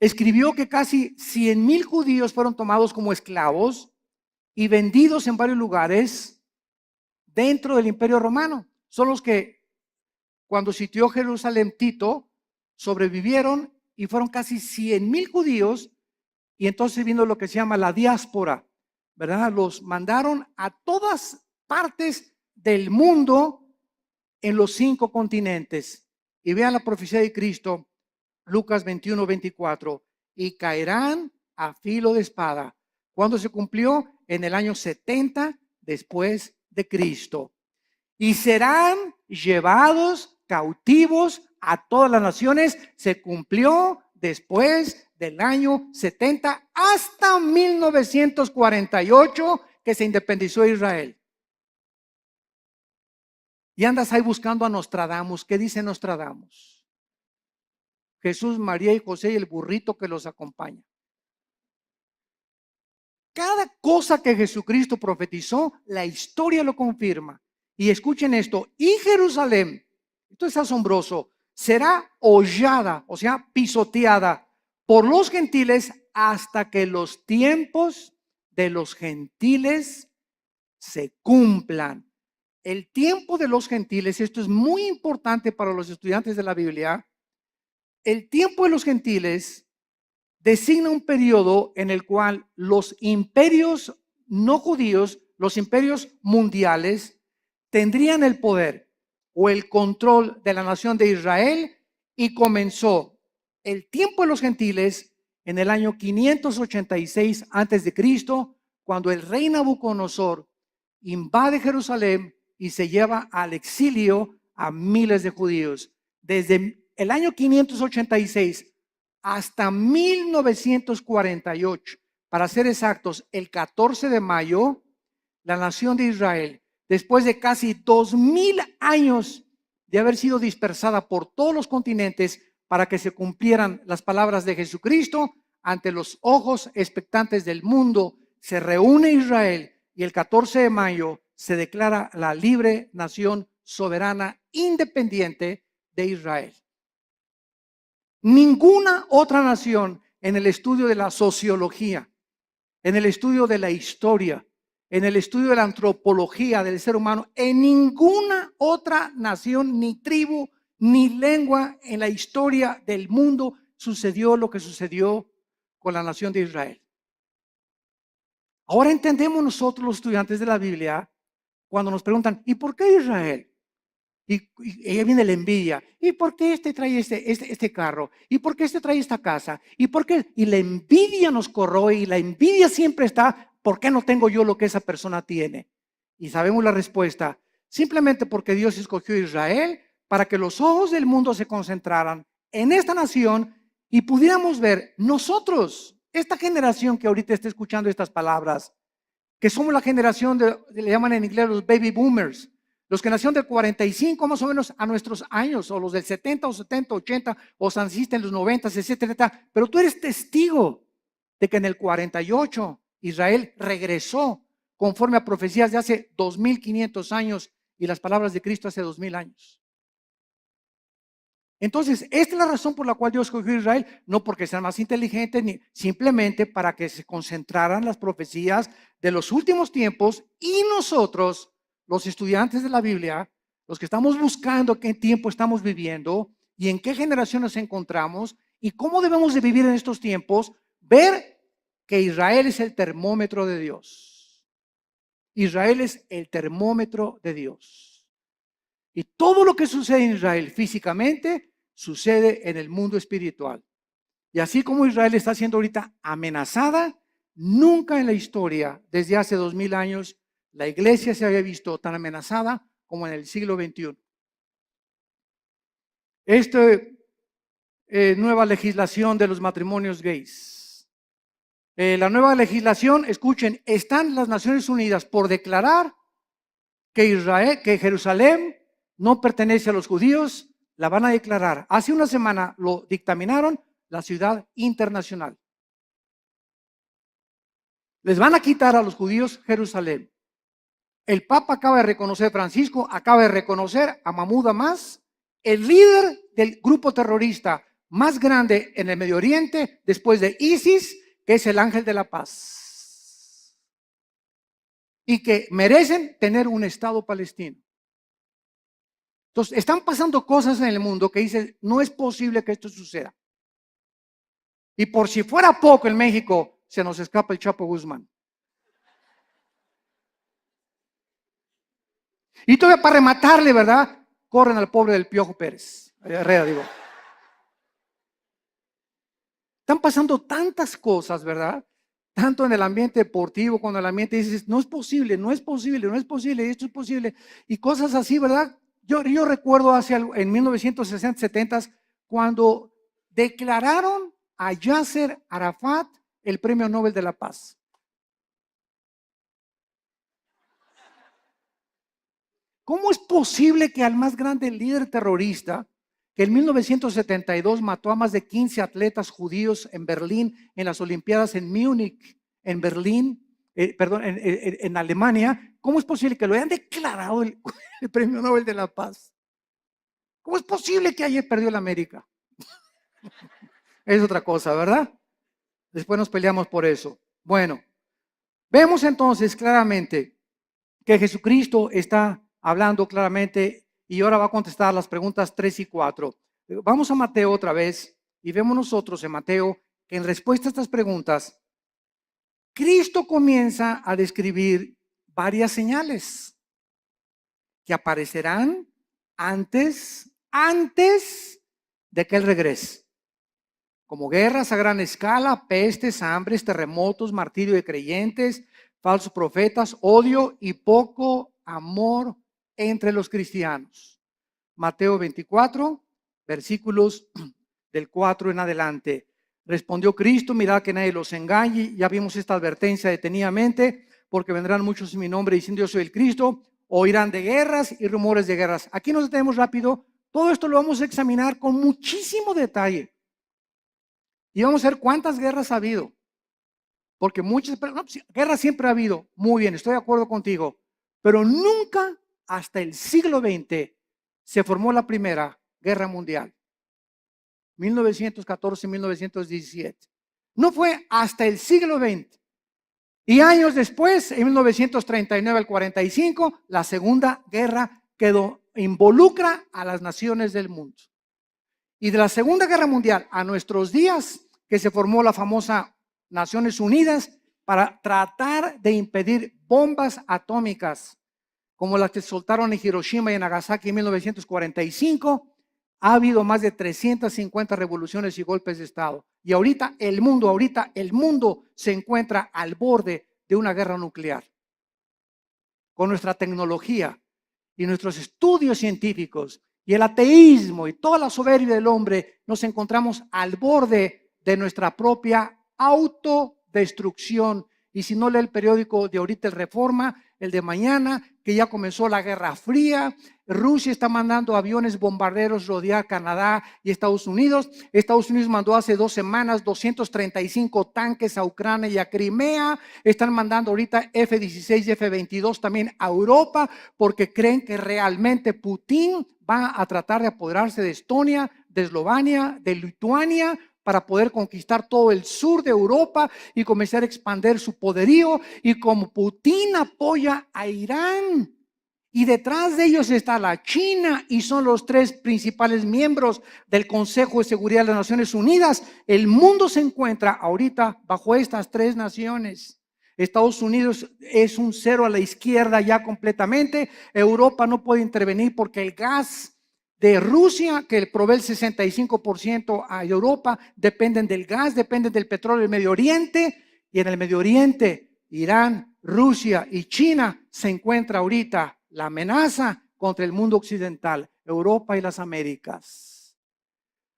escribió que casi 100,000 judíos fueron tomados como esclavos y vendidos en varios lugares dentro del imperio romano. Son los que cuando sitió Jerusalén Tito sobrevivieron y fueron casi 100,000 judíos. Y entonces vino lo que se llama la diáspora, ¿verdad? Los mandaron a todas partes del mundo en los 5 continentes. Y vean la profecía de Cristo, Lucas 21:24, y caerán a filo de espada. ¿Cuándo se cumplió? En el año 70 después de Cristo. Y serán llevados cautivos a todas las naciones. Se cumplió después del año 70 hasta 1948 que se independizó Israel. Y andas ahí buscando a Nostradamus. ¿Qué dice Nostradamus? Jesús, María y José y el burrito que los acompaña. Cada cosa que Jesucristo profetizó, la historia lo confirma. Y escuchen esto, y Jerusalén, esto es asombroso, será hollada, o sea, pisoteada por los gentiles hasta que los tiempos de los gentiles se cumplan. El tiempo de los gentiles, esto es muy importante para los estudiantes de la Biblia. El tiempo de los gentiles designa un periodo en el cual los imperios no judíos, los imperios mundiales, tendrían el poder o el control de la nación de Israel, y comenzó el tiempo de los gentiles en el año 586 antes de Cristo, cuando el rey Nabucodonosor invade Jerusalén y se lleva al exilio a miles de judíos. Desde el año 586 hasta 1948, para ser exactos, el 14 de mayo, la nación de Israel después de casi 2000 años de haber sido dispersada por todos los continentes para que se cumplieran las palabras de Jesucristo, ante los ojos expectantes del mundo, se reúne Israel y el 14 de mayo se declara la libre nación soberana independiente de Israel. Ninguna otra nación en el estudio de la sociología, en el estudio de la historia, en el estudio de la antropología del ser humano, en ninguna otra nación, ni tribu, ni lengua en la historia del mundo sucedió lo que sucedió con la nación de Israel. Ahora entendemos nosotros los estudiantes de la Biblia cuando nos preguntan, ¿y por qué Israel? Y ahí viene la envidia. ¿Y por qué este trae este carro? ¿Y por qué este trae esta casa? ¿Y por qué? Y la envidia nos corroe y la envidia siempre está, ¿por qué no tengo yo lo que esa persona tiene? Y sabemos la respuesta, simplemente porque Dios escogió a Israel para que los ojos del mundo se concentraran en esta nación y pudiéramos ver nosotros, esta generación que ahorita está escuchando estas palabras, que somos la generación le llaman en inglés los baby boomers, los que nacieron del 45 más o menos a nuestros años, o los del 70 o 70, 80, o naciste en los 90, etcétera. Pero tú eres testigo de que en el 48 Israel regresó conforme a profecías de hace 2500 años y las palabras de Cristo hace 2000 años. Entonces, esta es la razón por la cual Dios escogió a Israel, no porque sean más inteligentes, ni simplemente para que se concentraran las profecías de los últimos tiempos y nosotros, los estudiantes de la Biblia, los que estamos buscando qué tiempo estamos viviendo y en qué generación nos encontramos y cómo debemos de vivir en estos tiempos, ver que Israel es el termómetro de Dios. Israel es el termómetro de Dios. Y todo lo que sucede en Israel físicamente sucede en el mundo espiritual. Y así como Israel está siendo ahorita amenazada, nunca en la historia, desde hace 2000 años, la iglesia se había visto tan amenazada como en el siglo XXI. Nueva legislación de los matrimonios gays. La nueva legislación, escuchen, están las Naciones Unidas por declarar que Jerusalén no pertenece a los judíos, la van a declarar. Hace una semana lo dictaminaron la ciudad internacional. Les van a quitar a los judíos Jerusalén. El Papa acaba de reconocer, Francisco acaba de reconocer a Mahmoud Abbas, el líder del grupo terrorista más grande en el Medio Oriente, después de ISIS, que es el ángel de la paz. Y que merecen tener un Estado palestino. Entonces, están pasando cosas en el mundo que dicen, no es posible que esto suceda. Y por si fuera poco en México, se nos escapa el Chapo Guzmán. Y todavía para rematarle, ¿verdad? Corren al pobre del Piojo Pérez. Herrera, digo. Están pasando tantas cosas, ¿verdad? Tanto en el ambiente deportivo, cuando el ambiente dices, no es posible, no es posible, no es posible, esto es posible. Y cosas así, ¿verdad? Yo recuerdo en 1960, 70, cuando declararon a Yasser Arafat el Premio Nobel de la Paz. ¿Cómo es posible que al más grande líder terrorista, que en 1972 mató a más de 15 atletas judíos en Berlín, en las Olimpiadas en Múnich, en Berlín, en Alemania, ¿cómo es posible que lo hayan declarado el Premio Nobel de la Paz? ¿Cómo es posible que ayer perdió el América? Es otra cosa, ¿verdad? Después nos peleamos por eso. Bueno, vemos entonces claramente que Jesucristo está hablando claramente y ahora va a contestar las preguntas 3 y 4. Vamos a Mateo otra vez y vemos nosotros en Mateo que en respuesta a estas preguntas, Cristo comienza a describir varias señales que aparecerán antes de que Él regrese. Como guerras a gran escala, pestes, hambres, terremotos, martirio de creyentes, falsos profetas, odio y poco amor entre los cristianos. Mateo 24, versículos del 4 en adelante. Respondió Cristo, mirad que nadie los engañe. Ya vimos esta advertencia detenidamente, porque vendrán muchos en mi nombre diciendo yo soy el Cristo, Oirán de guerras y rumores de guerras. Aquí nos detenemos rápido. Todo esto lo vamos a examinar con muchísimo detalle. Y vamos a ver cuántas guerras ha habido. Porque muchas, no, guerras siempre ha habido. Muy bien, estoy de acuerdo contigo. Pero nunca hasta el siglo XX se formó la Primera Guerra Mundial. 1914-1917. No fue hasta el siglo XX. Y años después, en 1939 al 45, la Segunda Guerra involucra a las naciones del mundo. Y de la Segunda Guerra Mundial a nuestros días, que se formó la famosa Naciones Unidas para tratar de impedir bombas atómicas como las que soltaron en Hiroshima y en Nagasaki en 1945, ha habido más de 350 revoluciones y golpes de Estado. Y ahorita el mundo se encuentra al borde de una guerra nuclear. Con nuestra tecnología y nuestros estudios científicos y el ateísmo y toda la soberbia del hombre, nos encontramos al borde de nuestra propia autodestrucción. Y si no lee el periódico de ahorita, el Reforma, el de mañana, que ya comenzó la Guerra Fría, Rusia está mandando aviones bombarderos rodear Canadá y Estados Unidos. Estados Unidos mandó hace 2 semanas 235 tanques a Ucrania y a Crimea. Están mandando ahorita F-16 y F-22 también a Europa, porque creen que realmente Putin va a tratar de apoderarse de Estonia, de Eslovenia, de Lituania, para poder conquistar todo el sur de Europa y comenzar a expandir su poderío. Y como Putin apoya a Irán, y detrás de ellos está la China, y son los 3 principales miembros del Consejo de Seguridad de las Naciones Unidas, el mundo se encuentra ahorita bajo estas 3 naciones. Estados Unidos es un cero a la izquierda ya completamente. Europa no puede intervenir porque el gas de Rusia, que provee el 65% a Europa, dependen del gas, dependen del petróleo del Medio Oriente. Y en el Medio Oriente, Irán, Rusia y China se encuentra ahorita la amenaza contra el mundo occidental, Europa y las Américas.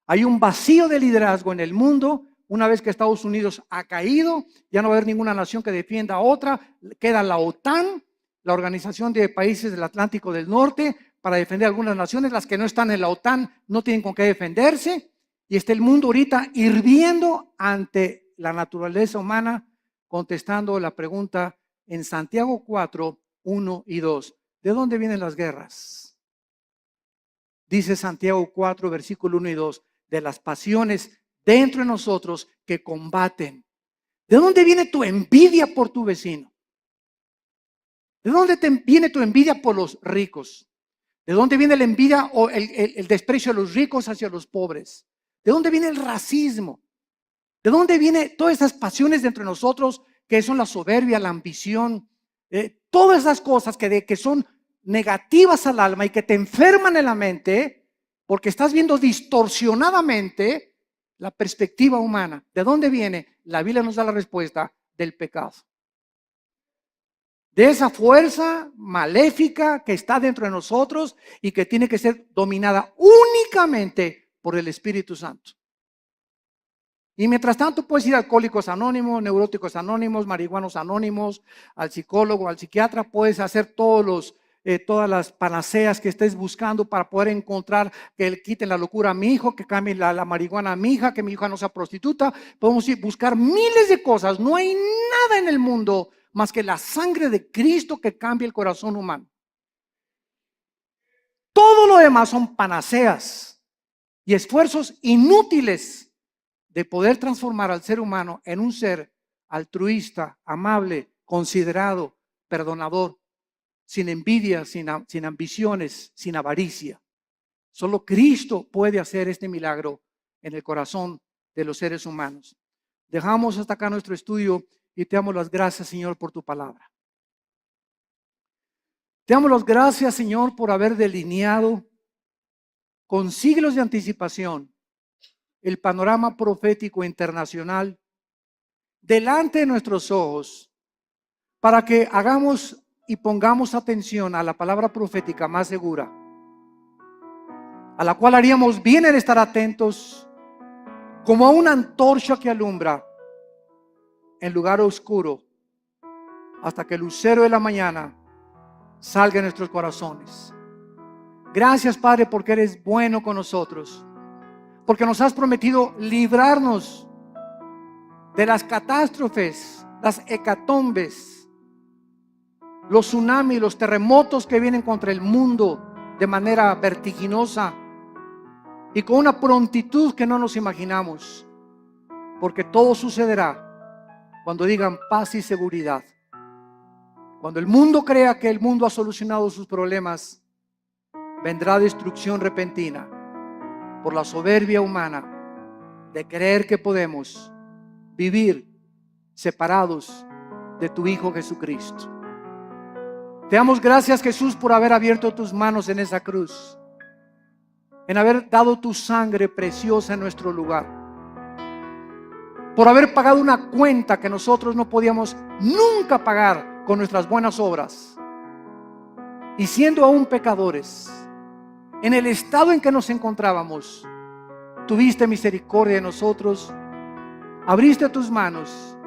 Hay un vacío de liderazgo en el mundo. Una vez que Estados Unidos ha caído, ya no va a haber ninguna nación que defienda a otra. Queda la OTAN, la Organización de Países del Atlántico del Norte, para defender a algunas naciones. Las que no están en la OTAN no tienen con qué defenderse. Y está el mundo ahorita hirviendo ante la naturaleza humana, contestando la pregunta en Santiago 4, 1 y 2. ¿De dónde vienen las guerras? Dice Santiago 4, versículo 1 y 2, de las pasiones dentro de nosotros que combaten. ¿De dónde viene tu envidia por tu vecino? ¿De dónde viene tu envidia por los ricos? ¿De dónde viene la envidia o el desprecio de los ricos hacia los pobres? ¿De dónde viene el racismo? ¿De dónde vienen todas esas pasiones dentro de nosotros que son la soberbia, la ambición? Todas esas cosas que son negativas al alma y que te enferman en la mente porque estás viendo distorsionadamente la perspectiva humana. ¿De dónde viene? La Biblia nos da la respuesta: del pecado. De esa fuerza maléfica que está dentro de nosotros y que tiene que ser dominada únicamente por el Espíritu Santo. Y mientras tanto puedes ir a Alcohólicos Anónimos, Neuróticos Anónimos, Marihuanos Anónimos, al psicólogo, al psiquiatra. Puedes hacer todas las panaceas que estés buscando para poder encontrar que le quiten la locura a mi hijo, que cambie la marihuana a mi hija, que mi hija no sea prostituta. Podemos ir buscar miles de cosas. No hay nada en el mundo más que la sangre de Cristo que cambie el corazón humano. Todo lo demás son panaceas y esfuerzos inútiles de poder transformar al ser humano en un ser altruista, amable, considerado, perdonador, sin envidia, sin ambiciones, sin avaricia. Solo Cristo puede hacer este milagro en el corazón de los seres humanos. Dejamos hasta acá nuestro estudio y te damos las gracias, Señor, por tu palabra. Te damos las gracias, Señor, por haber delineado con siglos de anticipación el panorama profético internacional delante de nuestros ojos, para que hagamos y pongamos atención a la palabra profética más segura, a la cual haríamos bien en estar atentos, como a una antorcha que alumbra en lugar oscuro, hasta que el lucero de la mañana salga de nuestros corazones. Gracias, Padre, porque eres bueno con nosotros, porque nos has prometido librarnos de las catástrofes, las hecatombes, los tsunamis, los terremotos que vienen contra el mundo de manera vertiginosa y con una prontitud que no nos imaginamos, porque todo sucederá cuando digan paz y seguridad. Cuando el mundo crea que el mundo ha solucionado sus problemas, vendrá destrucción repentina por la soberbia humana de creer que podemos vivir separados de tu Hijo Jesucristo. Te damos gracias, Jesús, por haber abierto tus manos en esa cruz, en haber dado tu sangre preciosa en nuestro lugar, por haber pagado una cuenta que nosotros no podíamos nunca pagar con nuestras buenas obras. Y siendo aún pecadores, en el estado en que nos encontrábamos, tuviste misericordia de nosotros, abriste tus manos,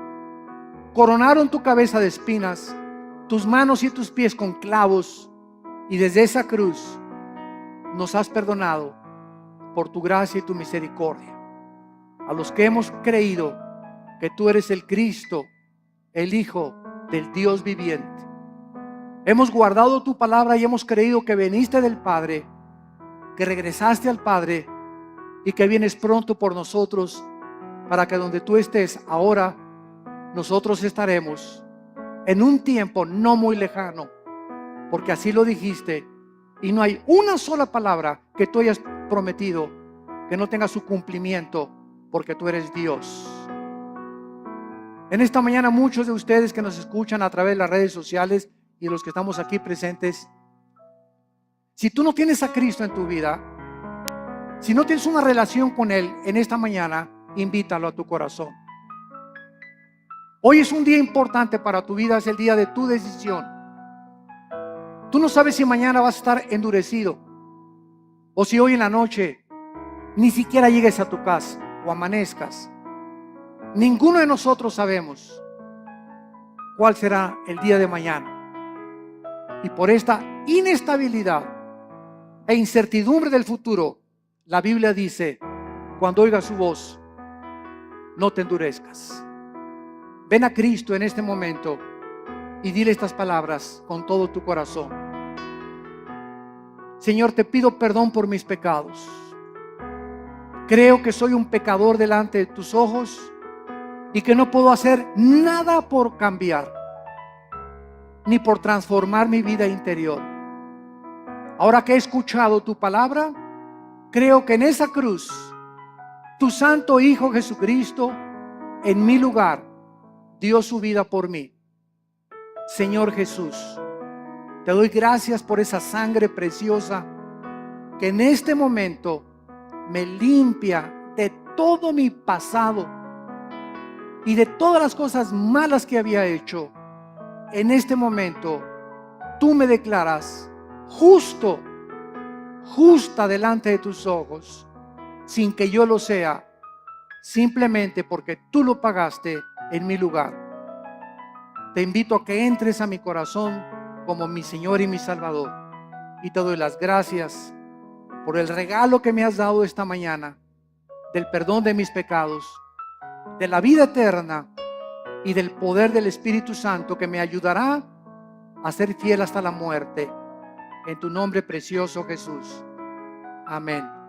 coronaron tu cabeza de espinas, tus manos y tus pies con clavos, y desde esa cruz nos has perdonado por tu gracia y tu misericordia. A los que hemos creído que tú eres el Cristo, el Hijo del Dios viviente, hemos guardado tu palabra y hemos creído que viniste del Padre, que regresaste al Padre y que vienes pronto por nosotros, para que donde tú estés ahora, nosotros estaremos en un tiempo no muy lejano, porque así lo dijiste, y no hay una sola palabra que tú hayas prometido que no tenga su cumplimiento, porque tú eres Dios. En esta mañana, muchos de ustedes que nos escuchan a través de las redes sociales y los que estamos aquí presentes, si tú no tienes a Cristo en tu vida, si no tienes una relación con Él, en esta mañana, invítalo a tu corazón. Hoy es un día importante para tu vida, es el día de tu decisión. Tú no sabes si mañana vas a estar endurecido, o si hoy en la noche ni siquiera llegues a tu casa o amanezcas. Ninguno de nosotros sabemos cuál será el día de mañana. Y por esta inestabilidad e incertidumbre del futuro, la Biblia dice: cuando oigas su voz, no te endurezcas. Ven a Cristo en este momento y dile estas palabras con todo tu corazón. Señor, te pido perdón por mis pecados. Creo que soy un pecador delante de tus ojos y que no puedo hacer nada por cambiar, ni por transformar mi vida interior. Ahora que he escuchado tu palabra, creo que en esa cruz, tu santo Hijo Jesucristo, en mi lugar, dio su vida por mí. Señor Jesús, te doy gracias por esa sangre preciosa que en este momento me limpia de todo mi pasado y de todas las cosas malas que había hecho. En este momento, tú me declaras justo, justa delante de tus ojos, sin que yo lo sea, simplemente porque tú lo pagaste en mi lugar. Te invito a que entres a mi corazón como mi Señor y mi Salvador, y te doy las gracias por el regalo que me has dado esta mañana, del perdón de mis pecados, de la vida eterna y del poder del Espíritu Santo que me ayudará a ser fiel hasta la muerte. En tu nombre precioso, Jesús. Amén.